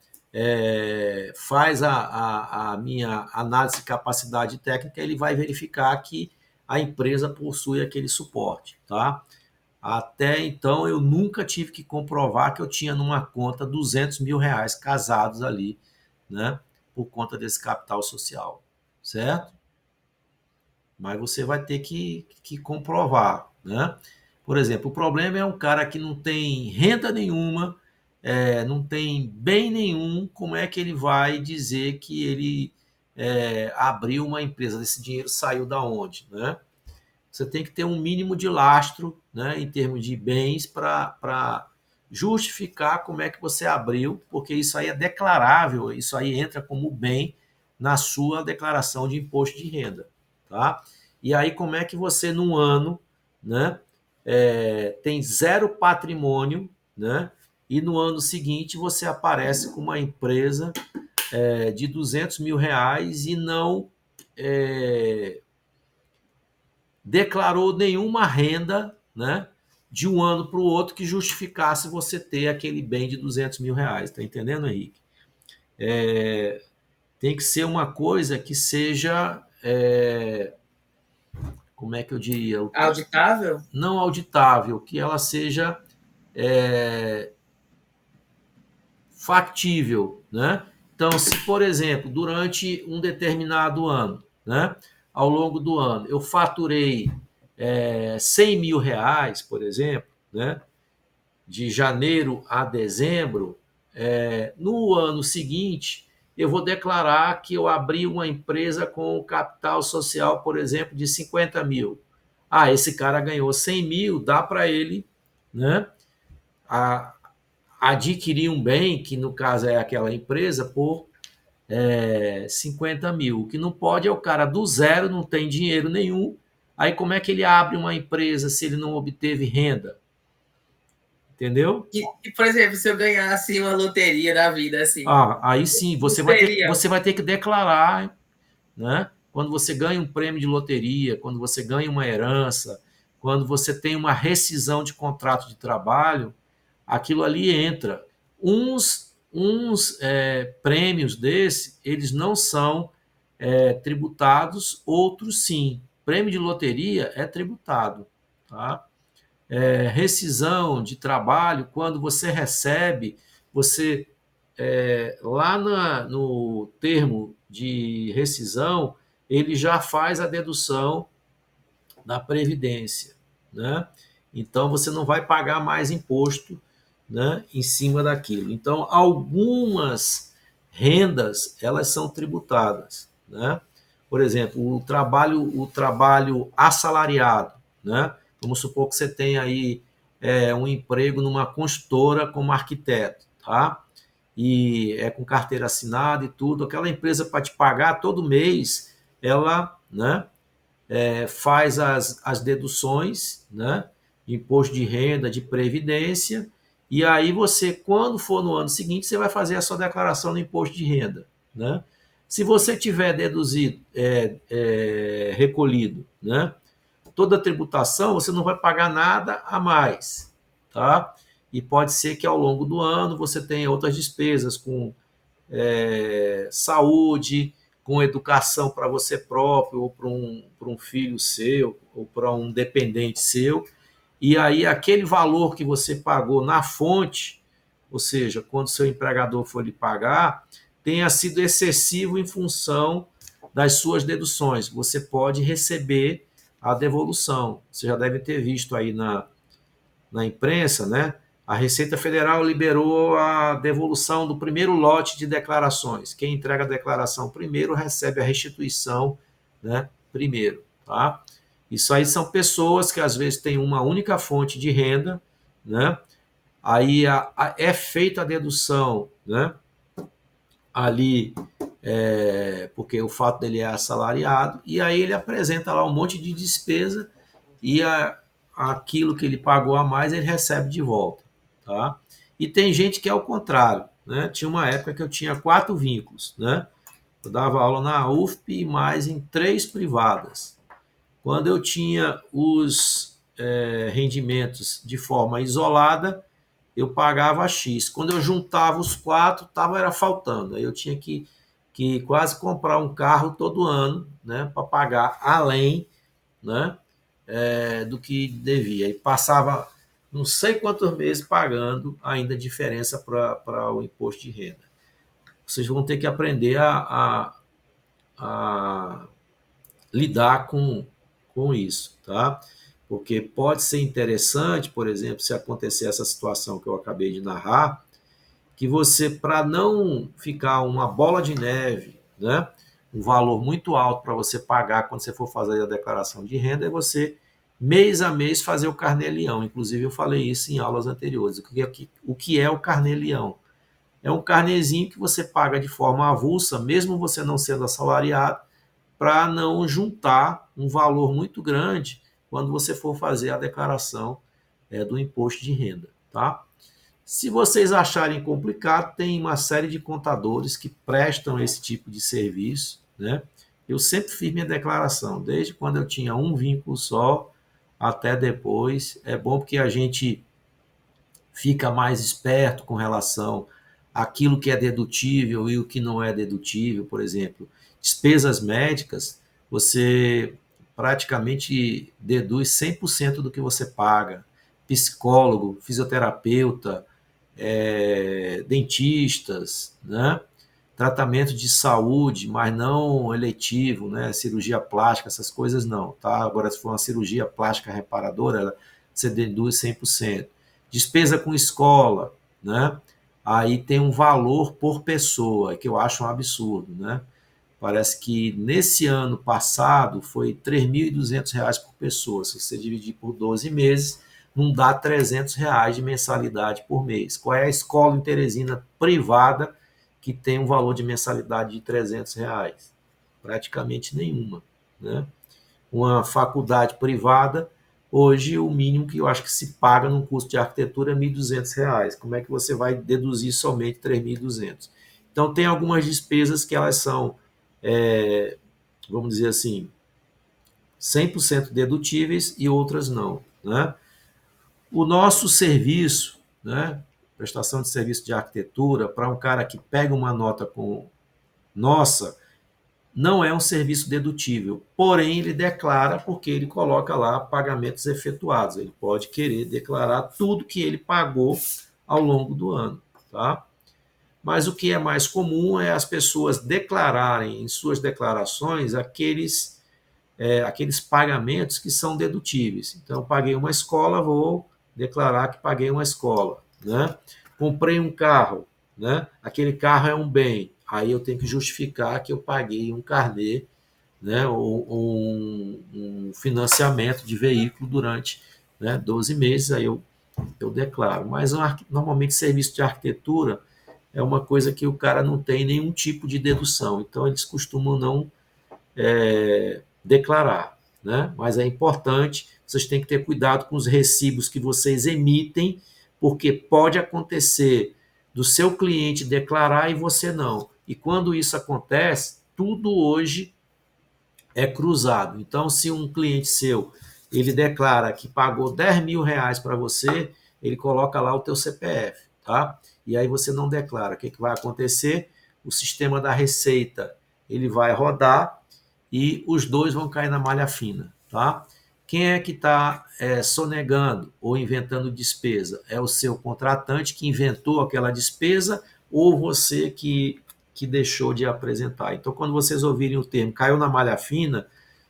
faz a minha análise de capacidade técnica, ele vai verificar que a empresa possui aquele suporte, tá? Até então, eu nunca tive que comprovar que eu tinha numa conta R$ 200.000 casados ali, né? Por conta desse capital social, certo? Mas você vai ter que comprovar, né? Por exemplo, o problema é um cara que não tem renda nenhuma, não tem bem nenhum, como é que ele vai dizer que ele abriu uma empresa? Esse dinheiro saiu da onde, né? Você tem que ter um mínimo de lastro, né, em termos de bens para justificar como é que você abriu, porque isso aí é declarável, isso aí entra como bem na sua declaração de imposto de renda, tá? E aí como é que você num ano, né, tem zero patrimônio, né, e no ano seguinte você aparece com uma empresa de R$ 200.000 e não declarou nenhuma renda, né, de um ano para o outro que justificasse você ter aquele bem de R$ 200.000. Está entendendo, Henrique? Tem que ser uma coisa que seja, como é que eu diria? Auditável? Não auditável, que ela seja factível, né? Então, se, por exemplo, durante um determinado ano, né, ao longo do ano, eu faturei R$ 100.000, por exemplo, né, de janeiro a dezembro, no ano seguinte, eu vou declarar que eu abri uma empresa com capital social, por exemplo, de 50 mil. Ah, esse cara ganhou 100 mil, dá para ele, né, adquirir um bem, que no caso é aquela empresa, por 50 mil. O que não pode é o cara do zero, não tem dinheiro nenhum. Aí como é que ele abre uma empresa se ele não obteve renda? Entendeu? E, por exemplo, se eu ganhasse uma loteria na vida, assim. Aí sim, você vai ter que declarar, né? Quando você ganha um prêmio de loteria, quando você ganha uma herança, quando você tem uma rescisão de contrato de trabalho, aquilo ali entra. Uns prêmios desse, eles não são tributados, outros sim. Prêmio de loteria é tributado, tá? Rescisão de trabalho, quando você recebe, você lá no termo de rescisão, ele já faz a dedução da Previdência, né? Então você não vai pagar mais imposto, né, em cima daquilo. Então, algumas rendas elas são tributadas, né? Por exemplo, o trabalho assalariado, né? Vamos supor que você tem aí um emprego numa construtora como arquiteto, tá? E é com carteira assinada e tudo. Aquela empresa para te pagar todo mês, ela, né, faz as deduções, né, de imposto de renda, de previdência, e aí você, quando for no ano seguinte, você vai fazer a sua declaração do imposto de renda, né? Se você tiver deduzido, recolhido, né, toda a tributação, você não vai pagar nada a mais, tá? E pode ser que ao longo do ano você tenha outras despesas com saúde, com educação para você próprio, ou para um filho seu, ou para um dependente seu, e aí aquele valor que você pagou na fonte, ou seja, quando seu empregador for lhe pagar, tenha sido excessivo em função das suas deduções. Você pode receber a devolução. Você já deve ter visto aí na imprensa, né? A Receita Federal liberou a devolução do primeiro lote de declarações. Quem entrega a declaração primeiro recebe a restituição, né, primeiro. Tá? Isso aí são pessoas que às vezes têm uma única fonte de renda, né? Aí é feita a dedução, né? Ali, porque o fato dele é assalariado, e aí ele apresenta lá um monte de despesa e aquilo que ele pagou a mais ele recebe de volta. Tá? E tem gente que é o contrário. Né? Tinha uma época que eu tinha 4 vínculos. Né? Eu dava aula na UFP e mais em 3 privadas. Quando eu tinha os rendimentos de forma isolada, eu pagava X. Quando eu juntava os 4, era faltando. Aí eu tinha que quase comprar um carro todo ano, né, para pagar além, né, do que devia. E passava não sei quantos meses pagando ainda diferença para o imposto de renda. Vocês vão ter que aprender a lidar com isso, tá? Porque pode ser interessante, por exemplo, se acontecer essa situação que eu acabei de narrar, que você, para não ficar uma bola de neve, né, um valor muito alto para você pagar quando você for fazer a declaração de renda, é você, mês a mês, fazer o carnê-leão. Inclusive, eu falei isso em aulas anteriores. O que é o carnê-leão? É um carnezinho que você paga de forma avulsa, mesmo você não sendo assalariado, para não juntar um valor muito grande quando você for fazer a declaração do imposto de renda. Tá? Se vocês acharem complicado, tem uma série de contadores que prestam esse tipo de serviço. Né? Eu sempre fiz minha declaração, desde quando eu tinha um vínculo só até depois. É bom porque a gente fica mais esperto com relação àquilo que é dedutível e o que não é dedutível. Por exemplo, despesas médicas, você praticamente deduz 100% do que você paga. Psicólogo, fisioterapeuta, dentistas, né? Tratamento de saúde, mas não eletivo, né? Cirurgia plástica, essas coisas não. Tá? Agora, se for uma cirurgia plástica reparadora, você deduz 100%. Despesa com escola, né? Aí tem um valor por pessoa, que eu acho um absurdo, né? Parece que nesse ano passado foi R$ 3.200 por pessoa. Se você dividir por 12 meses, não dá R$ 300 de mensalidade por mês. Qual é a escola em Teresina privada que tem um valor de mensalidade de R$ 300? Praticamente nenhuma. Né? Uma faculdade privada, hoje o mínimo que eu acho que se paga num curso de arquitetura é R$ 1.200. Como é que você vai deduzir somente 3.200? Então, tem algumas despesas que elas são, vamos dizer assim, 100% dedutíveis e outras não. Né? O nosso serviço, né, prestação de serviço de arquitetura, para um cara que pega uma nota com nossa, não é um serviço dedutível, porém ele declara porque ele coloca lá pagamentos efetuados. Ele pode querer declarar tudo que ele pagou ao longo do ano. Tá? Mas o que é mais comum é as pessoas declararem em suas declarações aqueles pagamentos que são dedutíveis. Então, eu paguei uma escola, vou declarar que paguei uma escola. Né? Comprei um carro, né? Aquele carro é um bem, aí eu tenho que justificar que eu paguei um carnê, né? ou um financiamento de veículo durante, né, 12 meses, aí eu declaro. Mas normalmente serviço de arquitetura é uma coisa que o cara não tem nenhum tipo de dedução, então eles costumam não declarar. Né? Mas é importante, vocês têm que ter cuidado com os recibos que vocês emitem, porque pode acontecer do seu cliente declarar e você não. E quando isso acontece, tudo hoje é cruzado. Então, se um cliente seu ele declara que pagou R$ 10.000 para você, ele coloca lá o teu CPF, tá? E aí você não declara. O que vai acontecer? O sistema da Receita ele vai rodar e os dois vão cair na malha fina, tá? Quem é que está sonegando ou inventando despesa? É o seu contratante que inventou aquela despesa ou você que deixou de apresentar? Então, quando vocês ouvirem o termo caiu na malha fina,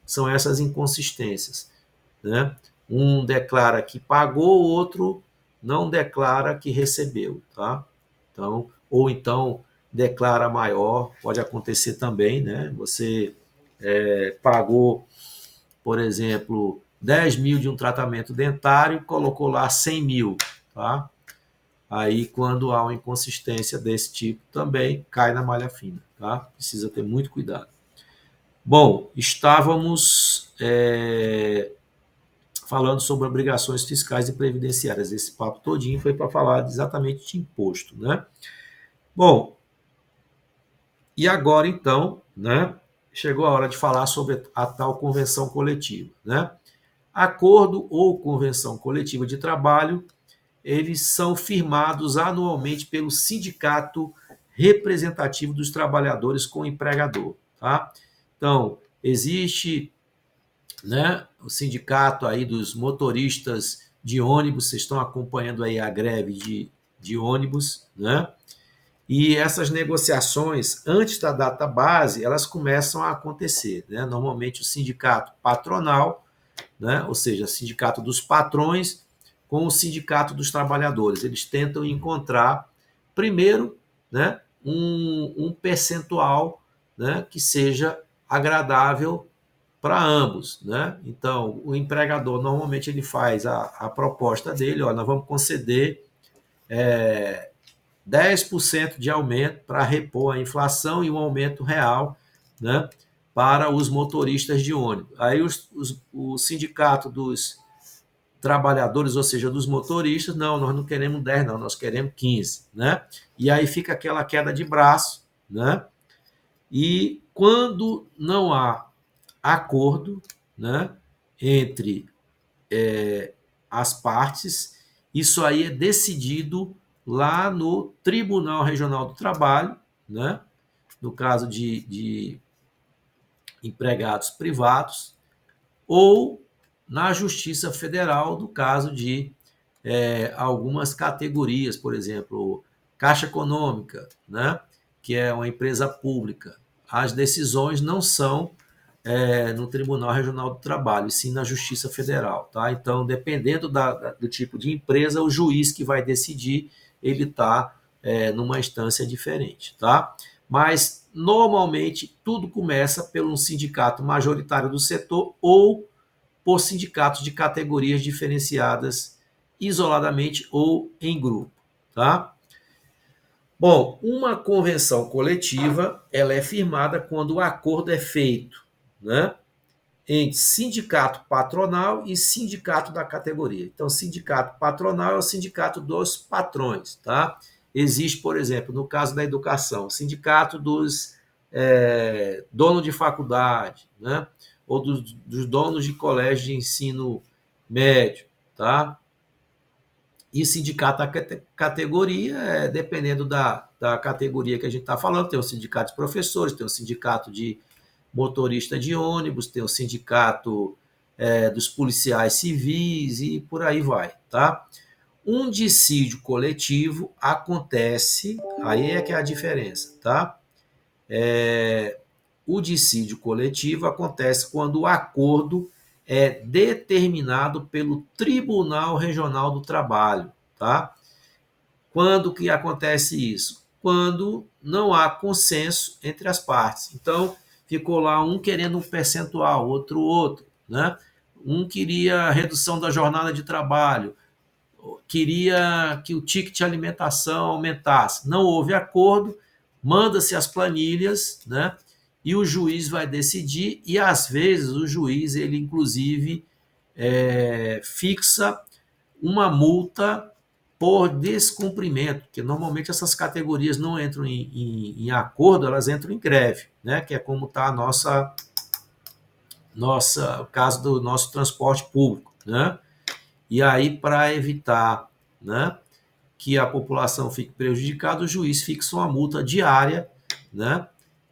são essas inconsistências, né? Um declara que pagou, o outro não declara que recebeu, tá? Então, ou então declara maior, pode acontecer também, né? Você pagou, por exemplo, 10 mil de um tratamento dentário, colocou lá 100 mil, tá? Aí, quando há uma inconsistência desse tipo, também cai na malha fina, tá? Precisa ter muito cuidado. Bom, estávamos falando sobre obrigações fiscais e previdenciárias. Esse papo todinho foi para falar exatamente de imposto, né? Bom, e agora então, né? Chegou a hora de falar sobre a tal convenção coletiva, né? Acordo ou convenção coletiva de trabalho, eles são firmados anualmente pelo sindicato representativo dos trabalhadores com o empregador, tá? Então, existe, né, o sindicato aí dos motoristas de ônibus, vocês estão acompanhando aí a greve de ônibus, né? E essas negociações, antes da data base, elas começam a acontecer, né? Normalmente o sindicato patronal, né, ou seja, o sindicato dos patrões com o sindicato dos trabalhadores. Eles tentam encontrar, primeiro, né, um percentual, né, que seja agradável para ambos, né? Então, o empregador normalmente ele faz a proposta dele, ó, nós vamos conceder 10% de aumento para repor a inflação e um aumento real, né, para os motoristas de ônibus. Aí o sindicato dos trabalhadores, ou seja, dos motoristas, não, nós não queremos 10, não, nós queremos 15, né? E aí fica aquela queda de braço, né? E quando não há acordo, né, entre as partes, isso aí é decidido lá no Tribunal Regional do Trabalho, né? No caso de empregados privados, ou na Justiça Federal, no caso de algumas categorias, por exemplo, Caixa Econômica, né? Que é uma empresa pública. As decisões não são no Tribunal Regional do Trabalho, e sim na Justiça Federal. Tá? Então, dependendo do tipo de empresa, o juiz que vai decidir, ele está numa instância diferente. Tá? Mas, normalmente, tudo começa pelo sindicato majoritário do setor ou por sindicatos de categorias diferenciadas isoladamente ou em grupo. Tá? Bom, uma convenção coletiva ela é firmada quando o acordo é feito, né, entre sindicato patronal e sindicato da categoria. Então, sindicato patronal é o sindicato dos patrões, tá? Existe, por exemplo, no caso da educação, o sindicato dos donos de faculdade, né? Ou dos donos de colégio de ensino médio, tá? E sindicato da categoria, dependendo da categoria que a gente está falando, tem o sindicato de professores, tem o sindicato de motorista de ônibus, tem o sindicato dos policiais civis e por aí vai, tá? Um dissídio coletivo acontece, aí é que é a diferença, tá? O dissídio coletivo acontece quando o acordo é determinado pelo Tribunal Regional do Trabalho, tá? Quando que acontece isso? Quando não há consenso entre as partes. Então, ficou lá um querendo um percentual, outro, né? Um queria redução da jornada de trabalho, queria que o ticket de alimentação aumentasse. Não houve acordo, manda-se as planilhas, né? E o juiz vai decidir, e às vezes o juiz, ele inclusive fixa uma multa por descumprimento, porque normalmente essas categorias não entram em acordo, elas entram em greve, né? Que é como está o caso do nosso transporte público, né? E aí, para evitar, né, que a população fique prejudicada, o juiz fixa uma multa diária, né?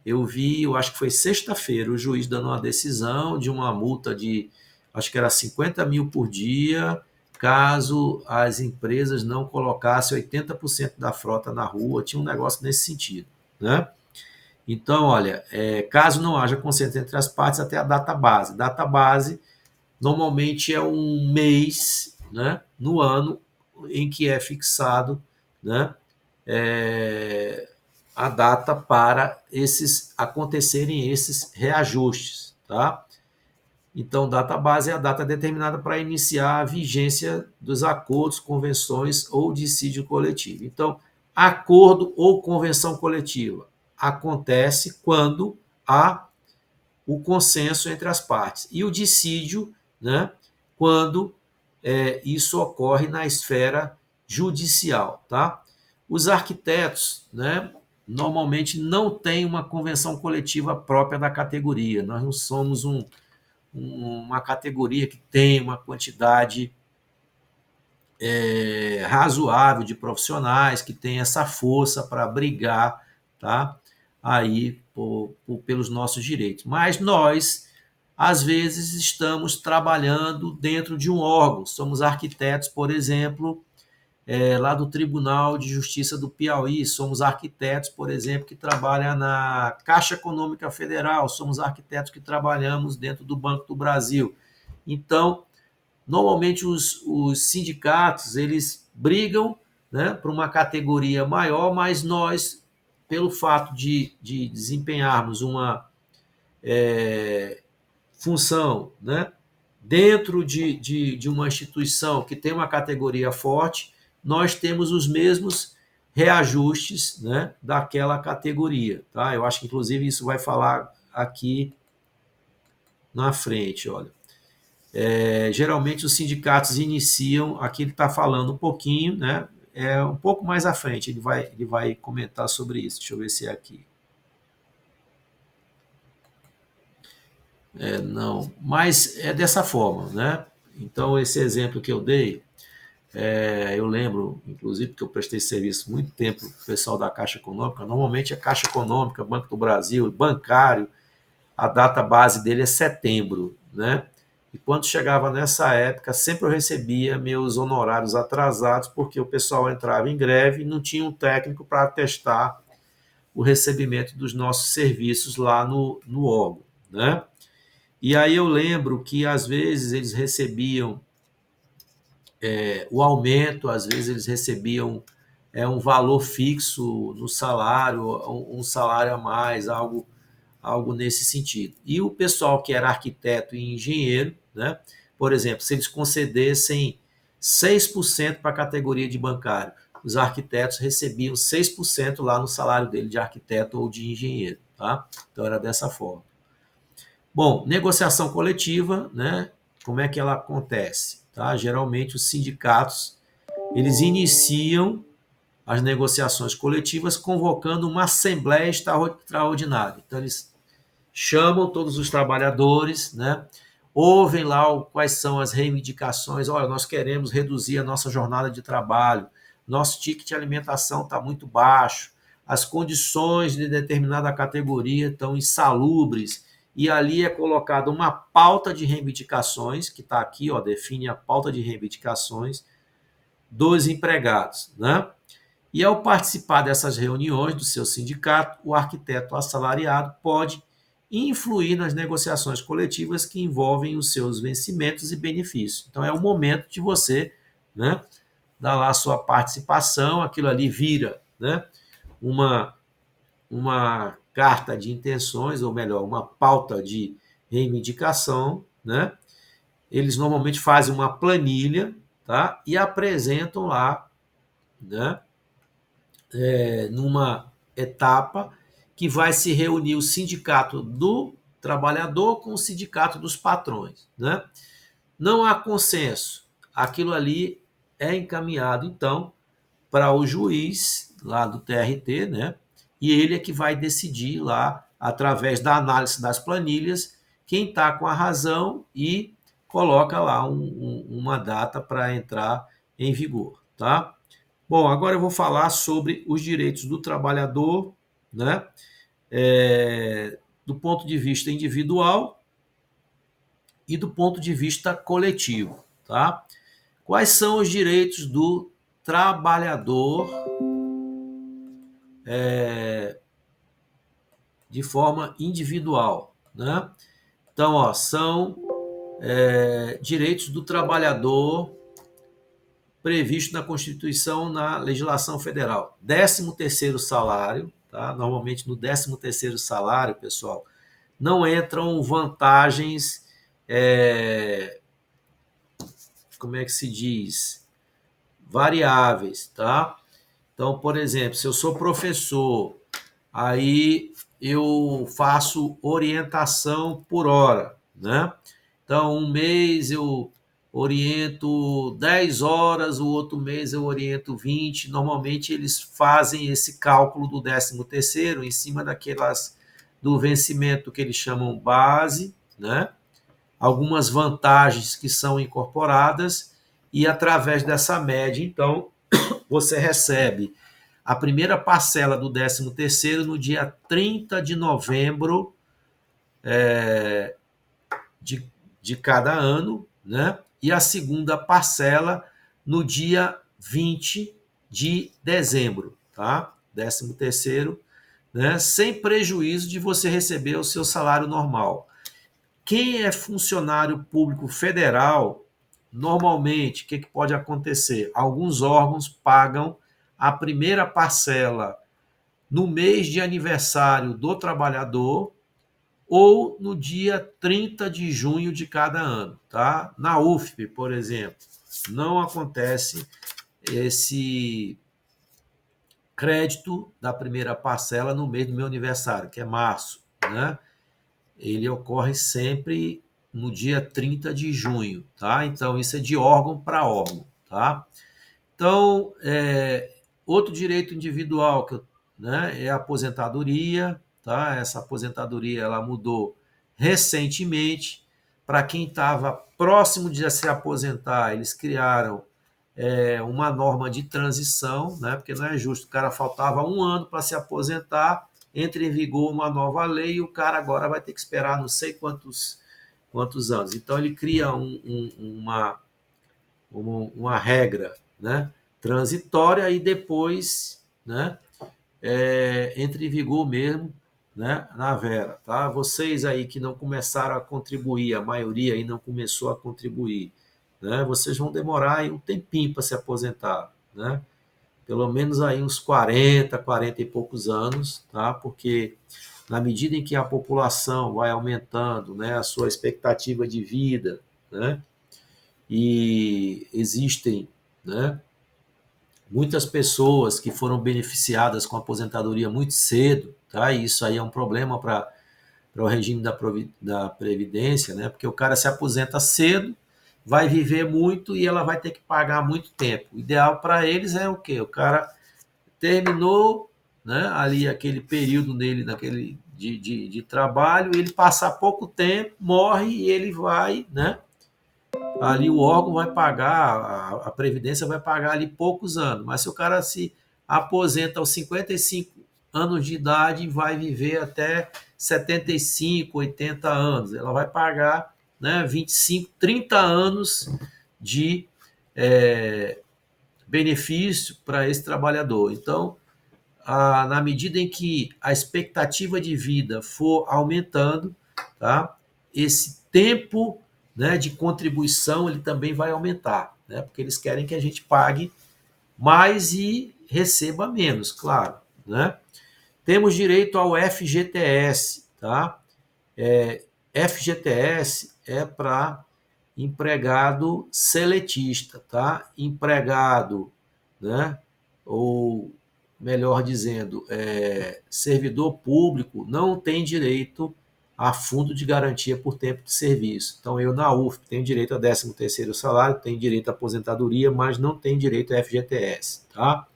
eu vi, eu acho que foi sexta-feira, o juiz dando uma decisão de uma multa de, acho que era 50 mil por dia, caso as empresas não colocassem 80% da frota na rua, tinha um negócio nesse sentido, né? Então, olha, caso não haja consenso entre as partes, até a data base. Data base normalmente é um mês, né, no ano em que é fixado, né, a data para acontecerem esses reajustes, tá? Então, data base é a data determinada para iniciar a vigência dos acordos, convenções ou dissídio coletivo. Então, acordo ou convenção coletiva acontece quando há o consenso entre as partes. E o dissídio, né, quando isso ocorre na esfera judicial. Tá? Os arquitetos, né, normalmente não têm uma convenção coletiva própria da categoria. Nós não somos uma categoria que tem uma quantidade razoável de profissionais, que tem essa força para brigar, tá? Aí pelos nossos direitos. Mas nós, às vezes, estamos trabalhando dentro de um órgão. Somos arquitetos, por exemplo, lá do Tribunal de Justiça do Piauí, somos arquitetos, por exemplo, que trabalham na Caixa Econômica Federal, somos arquitetos que trabalhamos dentro do Banco do Brasil. Então, normalmente os sindicatos, eles brigam, né, para uma categoria maior, mas nós, pelo fato de desempenharmos uma função, né, dentro de uma instituição que tem uma categoria forte, nós temos os mesmos reajustes, né, daquela categoria. Tá? Eu acho que, inclusive, isso vai falar aqui na frente. Olha. Geralmente, os sindicatos iniciam, aqui ele está falando um pouquinho, né, um pouco mais à frente, ele vai comentar sobre isso. Deixa eu ver se é aqui. Não, mas é dessa forma, né? Então, esse exemplo que eu dei, eu lembro, inclusive, que eu prestei serviço muito tempo para o pessoal da Caixa Econômica. Normalmente, a Caixa Econômica, Banco do Brasil, bancário, a data base dele é setembro, né? E quando chegava nessa época, sempre eu recebia meus honorários atrasados, porque o pessoal entrava em greve e não tinha um técnico para atestar o recebimento dos nossos serviços lá no órgão, né? E aí eu lembro que, às vezes, eles recebiam o aumento, às vezes eles recebiam um valor fixo no salário, um salário a mais, algo nesse sentido. E o pessoal que era arquiteto e engenheiro, né, por exemplo, se eles concedessem 6% para a categoria de bancário, os arquitetos recebiam 6% lá no salário dele de arquiteto ou de engenheiro. Tá? Então era dessa forma. Bom, negociação coletiva, né? Como é que ela acontece? Tá? Geralmente os sindicatos, eles iniciam as negociações coletivas convocando uma assembleia extraordinária. Então eles chamam todos os trabalhadores, né? Ouvem lá quais são as reivindicações. Olha, nós queremos reduzir a nossa jornada de trabalho, nosso ticket de alimentação está muito baixo, as condições de determinada categoria estão insalubres, e ali é colocada uma pauta de reivindicações, que está aqui, ó, define a pauta de reivindicações dos empregados, né? E ao participar dessas reuniões do seu sindicato, o arquiteto assalariado pode influir nas negociações coletivas que envolvem os seus vencimentos e benefícios. Então é o momento de você, né, dar lá a sua participação, aquilo ali vira, né, uma carta de intenções, ou melhor, uma pauta de reivindicação, né? Eles normalmente fazem uma planilha, tá? E apresentam lá, né, numa etapa que vai se reunir o sindicato do trabalhador com o sindicato dos patrões, né? Não há consenso, aquilo ali é encaminhado, então, para o juiz lá do TRT, né? E ele é que vai decidir lá, através da análise das planilhas, quem está com a razão e coloca lá uma data para entrar em vigor, tá? Bom, agora eu vou falar sobre os direitos do trabalhador, né? do ponto de vista individual e do ponto de vista coletivo, tá? Quais são os direitos do trabalhador de forma individual, né? Então, são direitos do trabalhador previsto na Constituição, na legislação federal. 13º salário, tá? Normalmente no 13º salário, pessoal, não entram vantagens, como é que se diz? Variáveis, tá? Então, por exemplo, se eu sou professor, aí eu faço orientação por hora, né? Então, um mês eu oriento 10 horas, o outro mês eu oriento 20. Normalmente eles fazem esse cálculo do 13º em cima do vencimento que eles chamam base, né? Algumas vantagens que são incorporadas e através dessa média, então, você recebe a primeira parcela do 13º no dia 30 de novembro de cada ano, né? E a segunda parcela no dia 20 de dezembro, tá? 13º, né? Sem prejuízo de você receber o seu salário normal. Quem é funcionário público federal, normalmente, o que pode acontecer? Alguns órgãos pagam a primeira parcela no mês de aniversário do trabalhador ou no dia 30 de junho de cada ano, tá? Na UFP, por exemplo, não acontece esse crédito da primeira parcela no mês do meu aniversário, que é março, né? Ele ocorre sempre no dia 30 de junho, tá? Então, isso é de órgão para órgão, tá? Então, outro direito individual né, é a aposentadoria, tá? Essa aposentadoria ela mudou recentemente. Para quem estava próximo de se aposentar, eles criaram uma norma de transição, né? Porque não é justo, o cara faltava um ano para se aposentar, entra em vigor uma nova lei e o cara agora vai ter que esperar não sei quantos anos. Então, ele cria uma regra, né, transitória e depois, né, entra em vigor mesmo, né, na Vera. Tá? Vocês aí que não começaram a contribuir, a maioria aí não começou a contribuir, né, vocês vão demorar aí um tempinho para se aposentar, né? Pelo menos aí uns 40 e poucos anos, tá? Porque na medida em que a população vai aumentando, né, a sua expectativa de vida, né, e existem, né, muitas pessoas que foram beneficiadas com a aposentadoria muito cedo, tá? E isso aí é um problema para o regime da Previdência, né? Porque o cara se aposenta cedo, vai viver muito e ela vai ter que pagar muito tempo. O ideal para eles é o quê? O cara terminou, né, ali aquele período dele de trabalho, ele passar pouco tempo, morre e ele vai, né? Ali o órgão vai pagar, a Previdência vai pagar ali poucos anos, mas se o cara se aposenta aos 55 anos de idade e vai viver até 75, 80 anos, ela vai pagar, né, 25, 30 anos de benefício para esse trabalhador. Então, na medida em que a expectativa de vida for aumentando, tá, esse tempo, né, de contribuição ele também vai aumentar, né, porque eles querem que a gente pague mais e receba menos, claro, né? Temos direito ao FGTS, tá? FGTS é para empregado seletista, tá? Empregado, né? Ou melhor dizendo, servidor público não tem direito a fundo de garantia por tempo de serviço. Então, eu na UFP tenho direito a 13º salário, tenho direito à aposentadoria, mas não tenho direito a FGTS, tá?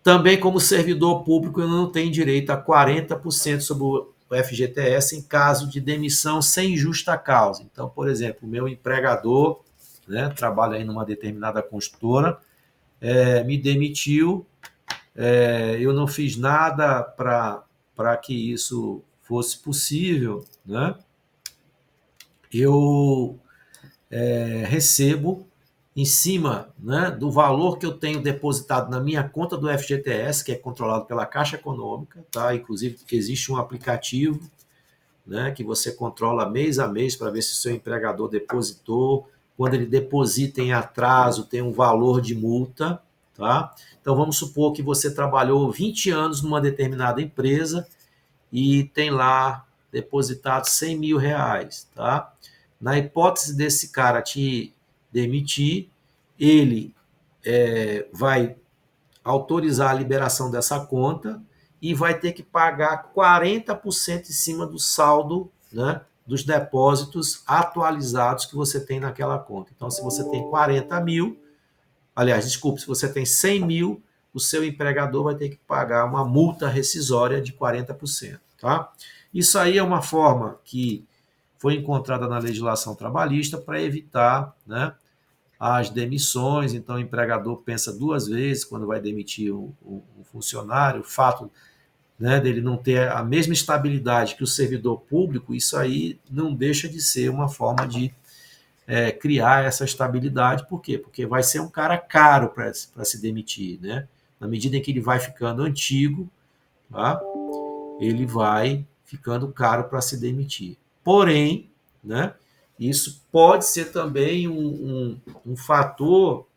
Também, como servidor público, eu não tenho direito a 40% sobre o FGTS em caso de demissão sem justa causa. Então, por exemplo, o meu empregador, né, trabalha aí numa determinada construtora, me demitiu, eu não fiz nada para para que isso fosse possível, né, eu recebo em cima, né, do valor que eu tenho depositado na minha conta do FGTS, que é controlado pela Caixa Econômica, tá? Inclusive existe um aplicativo, né, que você controla mês a mês para ver se o seu empregador depositou. Quando ele deposita em atraso, tem um valor de multa. Tá? Então, vamos supor que você trabalhou 20 anos numa determinada empresa e tem lá depositado 100 mil reais. Tá? Na hipótese desse cara te demitir, ele vai autorizar a liberação dessa conta e vai ter que pagar 40% em cima do saldo, né, dos depósitos atualizados que você tem naquela conta. Então, se você tem 40 mil, aliás, desculpe, se você tem 100 mil, o seu empregador vai ter que pagar uma multa rescisória de 40%. Tá? Isso aí é uma forma que foi encontrada na legislação trabalhista para evitar, né, as demissões. Então o empregador pensa duas vezes quando vai demitir um funcionário. O fato, né, dele não ter a mesma estabilidade que o servidor público, isso aí não deixa de ser uma forma de criar essa estabilidade. Por quê? Porque vai ser um cara caro para se demitir. Né? Na medida em que ele vai ficando antigo, tá? Ele vai ficando caro para se demitir. Porém, né, isso pode ser também um fator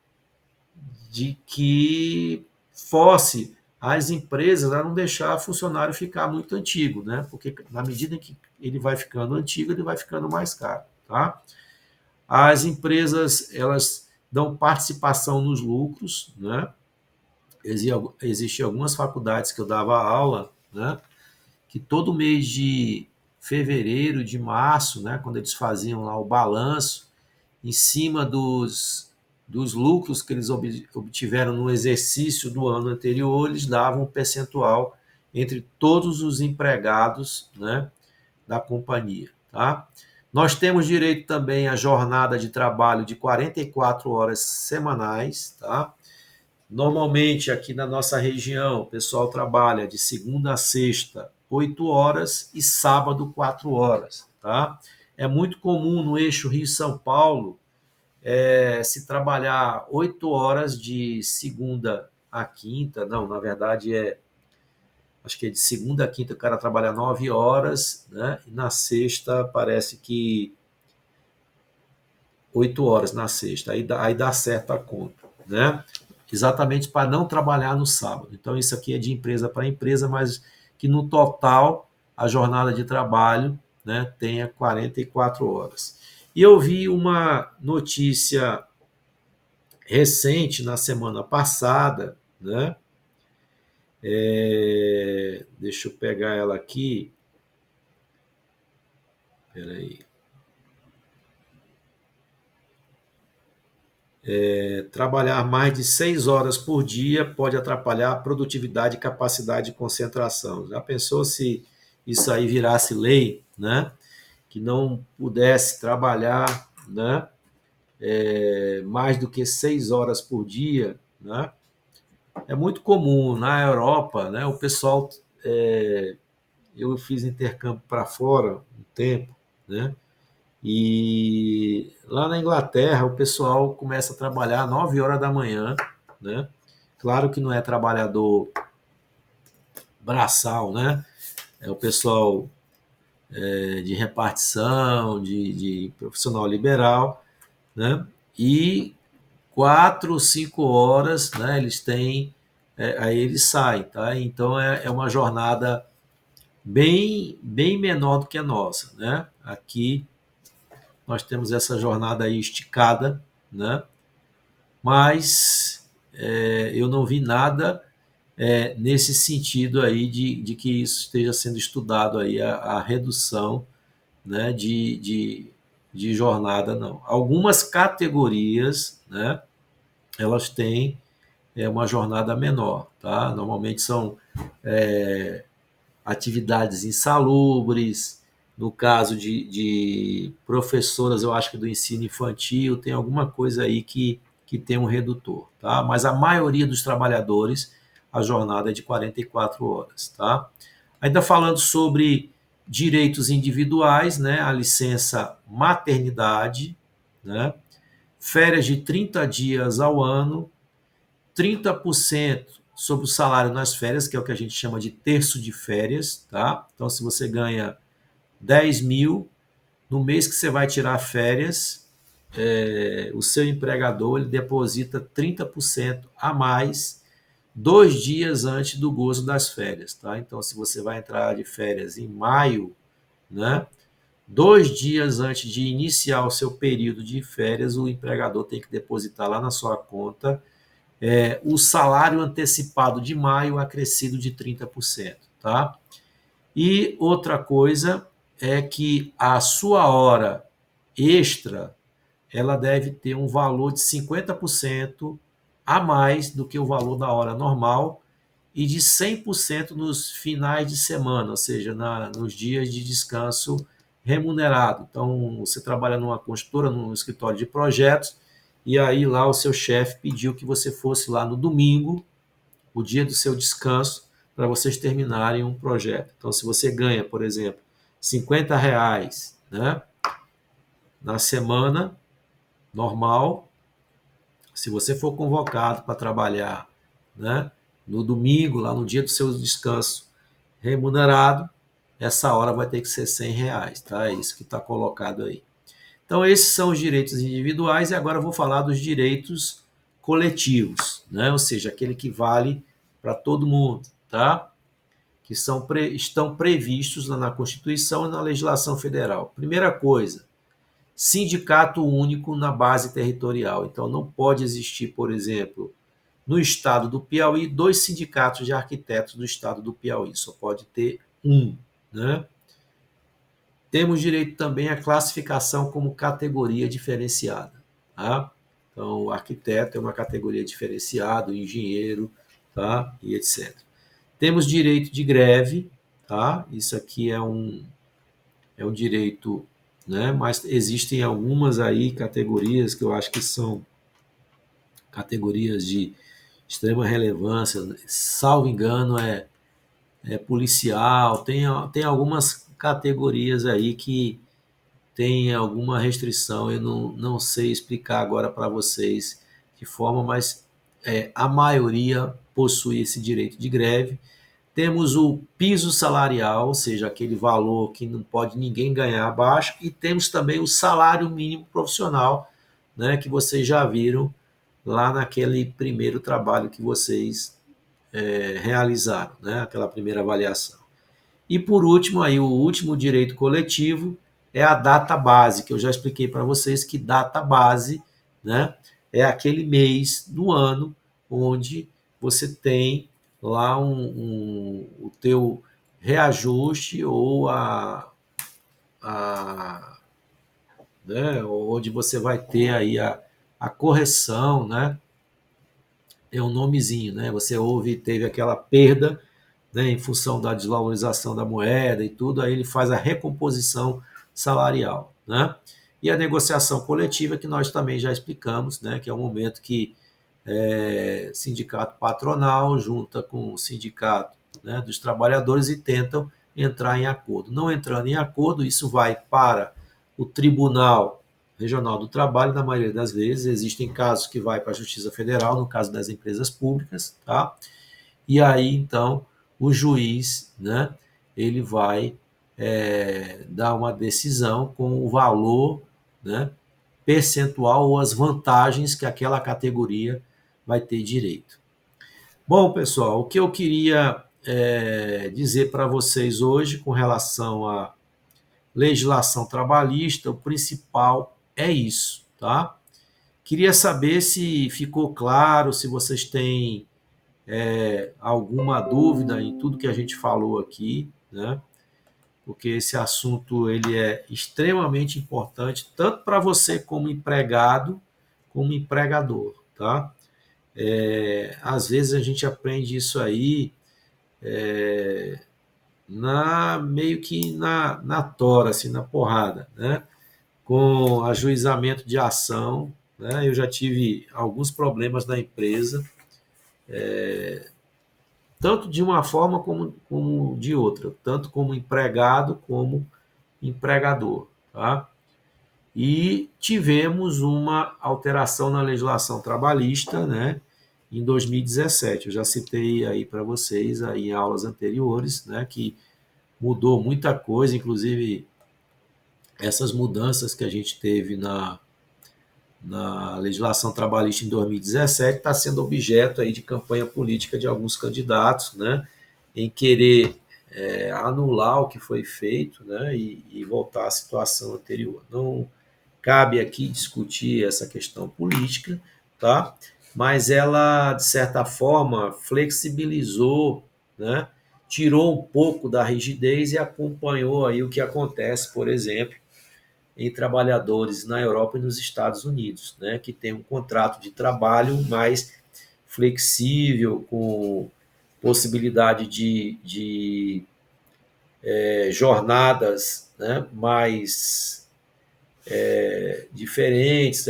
de que force as empresas a não deixar o funcionário ficar muito antigo, né? Porque na medida em que ele vai ficando antigo, ele vai ficando mais caro. Tá? As empresas, elas dão participação nos lucros, né? Existem algumas faculdades que eu dava aula, né, que todo mês de fevereiro, de março, né, quando eles faziam lá o balanço, em cima dos lucros que eles obtiveram no exercício do ano anterior, eles davam um percentual entre todos os empregados, né, da companhia. Tá? Nós temos direito também à jornada de trabalho de 44 horas semanais. Tá? Normalmente, aqui na nossa região, o pessoal trabalha de segunda a sexta, 8 horas, e sábado, 4 horas. Tá? É muito comum no eixo Rio-São Paulo se trabalhar 8 horas de segunda a quinta. Não, na verdade, acho que é de segunda a quinta o cara trabalha 9 horas, né? E na sexta parece que 8 horas na sexta. Aí dá certo a conta, né? Exatamente para não trabalhar no sábado. Então, isso aqui é de empresa para empresa, mas que no total a jornada de trabalho, né, tenha 44 horas. E eu vi uma notícia recente, na semana passada, né? Deixa eu pegar ela aqui. Espera aí. Trabalhar mais de 6 horas por dia pode atrapalhar a produtividade e capacidade de concentração. Já pensou se isso aí virasse lei, né? Que não pudesse trabalhar, né, mais do que 6 horas por dia, né? É muito comum na Europa, né? O pessoal, eu fiz intercâmbio para fora um tempo, né? E lá na Inglaterra o pessoal começa a trabalhar às 9 horas da manhã, né? Claro que não é trabalhador braçal, né? É o pessoal de repartição, de profissional liberal, né? E 4 ou 5 horas, né, eles têm, aí eles saem, tá? Então é uma jornada bem menor do que a nossa, né? Aqui nós temos essa jornada aí esticada, né? Mas eu não vi nada nesse sentido aí de que isso esteja sendo estudado aí, a redução, né, de jornada, não. Algumas categorias, né, elas têm uma jornada menor, tá? Normalmente são atividades insalubres. No caso de professoras, eu acho que do ensino infantil, tem alguma coisa aí que tem um redutor, tá? Mas a maioria dos trabalhadores, a jornada é de 44 horas, tá? Ainda falando sobre direitos individuais, né? A licença maternidade, né? Férias de 30 dias ao ano, 30% sobre o salário nas férias, que é o que a gente chama de terço de férias, tá? Então, se você ganha 10 mil, no mês que você vai tirar férias, o seu empregador ele deposita 30% a mais 2 dias antes do gozo das férias, tá? Então, se você vai entrar de férias em maio, né? 2 dias antes de iniciar o seu período de férias, o empregador tem que depositar lá na sua conta o salário antecipado de maio acrescido de 30%, tá? E outra coisa é que a sua hora extra ela deve ter um valor de 50% a mais do que o valor da hora normal e de 100% nos finais de semana, ou seja, nos dias de descanso remunerado. Então, você trabalha numa construtora, num escritório de projetos, e aí lá o seu chefe pediu que você fosse lá no domingo, o dia do seu descanso, para vocês terminarem um projeto. Então, se você ganha, por exemplo, R$ 50, né, na semana normal, se você for convocado para trabalhar, né, no domingo, lá no dia do seu descanso remunerado, essa hora vai ter que ser R$ 100, tá? É isso que está colocado aí. Então, esses são os direitos individuais e agora eu vou falar dos direitos coletivos, né? Ou seja, aquele que vale para todo mundo, tá? Que estão previstos na Constituição e na legislação federal. Primeira coisa, sindicato único na base territorial. Então, não pode existir, por exemplo, no estado do Piauí, 2 sindicatos de arquitetos do estado do Piauí, só pode ter um, né? Temos direito também à classificação como categoria diferenciada, tá? Então, o arquiteto é uma categoria diferenciada, o engenheiro, tá? E etc. Temos direito de greve, tá? Isso aqui é um direito, né? Mas existem algumas aí categorias que eu acho que são categorias de extrema relevância, salvo engano, é policial, tem algumas categorias aí que tem alguma restrição, eu não sei explicar agora para vocês de forma, mas a maioria possui esse direito de greve. Temos o piso salarial, ou seja, aquele valor que não pode ninguém ganhar abaixo, e temos também o salário mínimo profissional, né, que vocês já viram lá naquele primeiro trabalho que vocês realizaram, né, aquela primeira avaliação. E por último, aí, o último direito coletivo é a data base, que eu já expliquei para vocês que data base, né, é aquele mês do ano onde você tem lá o teu reajuste ou né, onde você vai ter aí a correção, né, é um nomezinho, né, teve aquela perda, né, em função da desvalorização da moeda e tudo, aí ele faz a recomposição salarial, né? E a negociação coletiva, que nós também já explicamos, né, que é o momento que sindicato patronal junta com o sindicato, né, dos trabalhadores e tentam entrar em acordo. Não entrando em acordo, isso vai para o Tribunal Regional do Trabalho, na maioria das vezes. Existem casos que vai para a Justiça Federal, no caso das empresas públicas, tá? E aí, então, o juiz, né, ele vai dar uma decisão com o valor, né, percentual ou as vantagens que aquela categoria vai ter direito. Bom, pessoal, o que eu queria dizer para vocês hoje com relação à legislação trabalhista, o principal é isso, tá? Queria saber se ficou claro, se vocês têm alguma dúvida em tudo que a gente falou aqui, né? Porque esse assunto ele é extremamente importante tanto para você como empregado como empregador, tá? Às vezes a gente aprende isso aí meio que na tora, assim, na porrada, né? Com ajuizamento de ação, né? Eu já tive alguns problemas na empresa tanto de uma forma como de outra, tanto como empregado como empregador. Tá? E tivemos uma alteração na legislação trabalhista, né, em 2017. Eu já citei aí para vocês aí em aulas anteriores, né, que mudou muita coisa, inclusive essas mudanças que a gente teve na legislação trabalhista em 2017 está sendo objeto aí de campanha política de alguns candidatos, né, em querer anular o que foi feito, né, e voltar à situação anterior. Não cabe aqui discutir essa questão política, tá? Mas ela, de certa forma, flexibilizou, né, tirou um pouco da rigidez e acompanhou aí o que acontece, por exemplo, em trabalhadores na Europa e nos Estados Unidos, né, que tem um contrato de trabalho mais flexível, com possibilidade de jornadas, né, mais diferentes,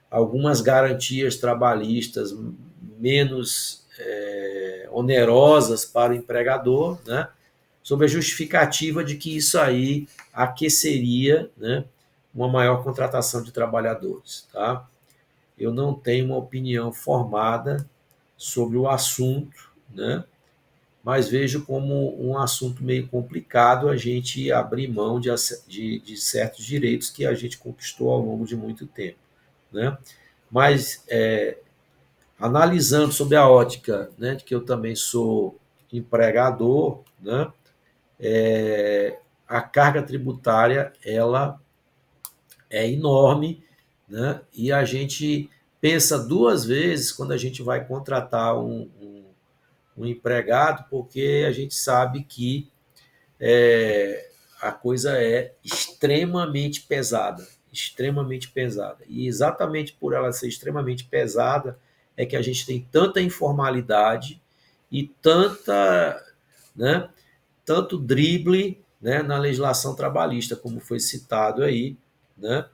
algumas garantias trabalhistas menos onerosas para o empregador, né, sob a justificativa de que isso aí aqueceria, né, uma maior contratação de trabalhadores. Tá? Eu não tenho uma opinião formada sobre o assunto, né, mas vejo como um assunto meio complicado a gente abrir mão de certos direitos que a gente conquistou ao longo de muito tempo. Né? Mas, analisando sob a ótica, né, de que eu também sou empregador, né, a carga tributária ela é enorme, né, e a gente pensa duas vezes quando a gente vai contratar um empregado, porque a gente sabe que a coisa é extremamente pesada, extremamente pesada. E exatamente por ela ser extremamente pesada é que a gente tem tanta informalidade e né, tanto drible, né, na legislação trabalhista, como foi citado aí, né,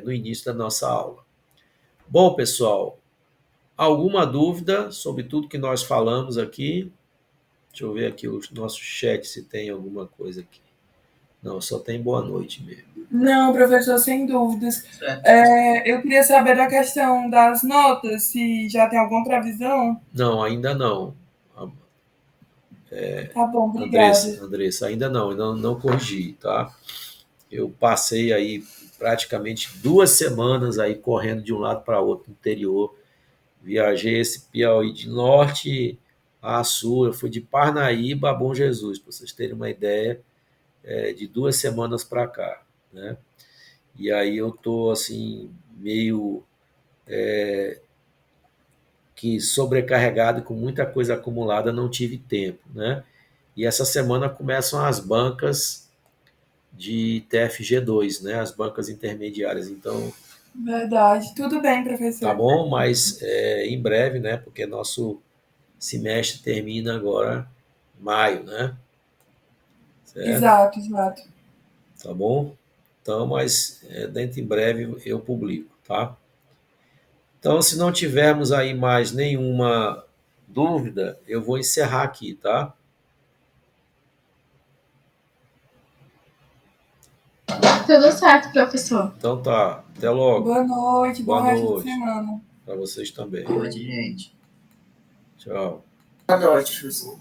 no início da nossa aula. Bom, pessoal, alguma dúvida sobre tudo que nós falamos aqui? Deixa eu ver aqui o nosso chat se tem alguma coisa aqui. Não, só tem boa noite mesmo. Não, professor, sem dúvidas. Eu queria saber da questão das notas, se já tem alguma previsão. Não, ainda não. Tá bom, obrigada. Andressa, ainda não corrigi, tá? Eu passei aí praticamente 2 semanas aí correndo de um lado para outro no interior. Viajei esse Piauí de norte a sul. Eu fui de Parnaíba a Bom Jesus, para vocês terem uma ideia, de 2 semanas para cá, né? E aí eu tô assim meio que sobrecarregado, com muita coisa acumulada, não tive tempo, né? E essa semana começam as bancas de TFG2, né? As bancas intermediárias. Então, Verdade. Tudo bem, tá professor. bom, mas em breve, né? Porque nosso semestre termina agora em maio, né? Certo? Exato. Tá bom? Então, mas dentro em breve eu publico, tá? Então, se não tivermos aí mais nenhuma dúvida, eu vou encerrar aqui, tá? Tudo certo, professor. Então tá, até logo. Boa noite, bom Boa resto de noite. semana. Para vocês também. Boa noite, gente. Tchau. Boa noite, professor.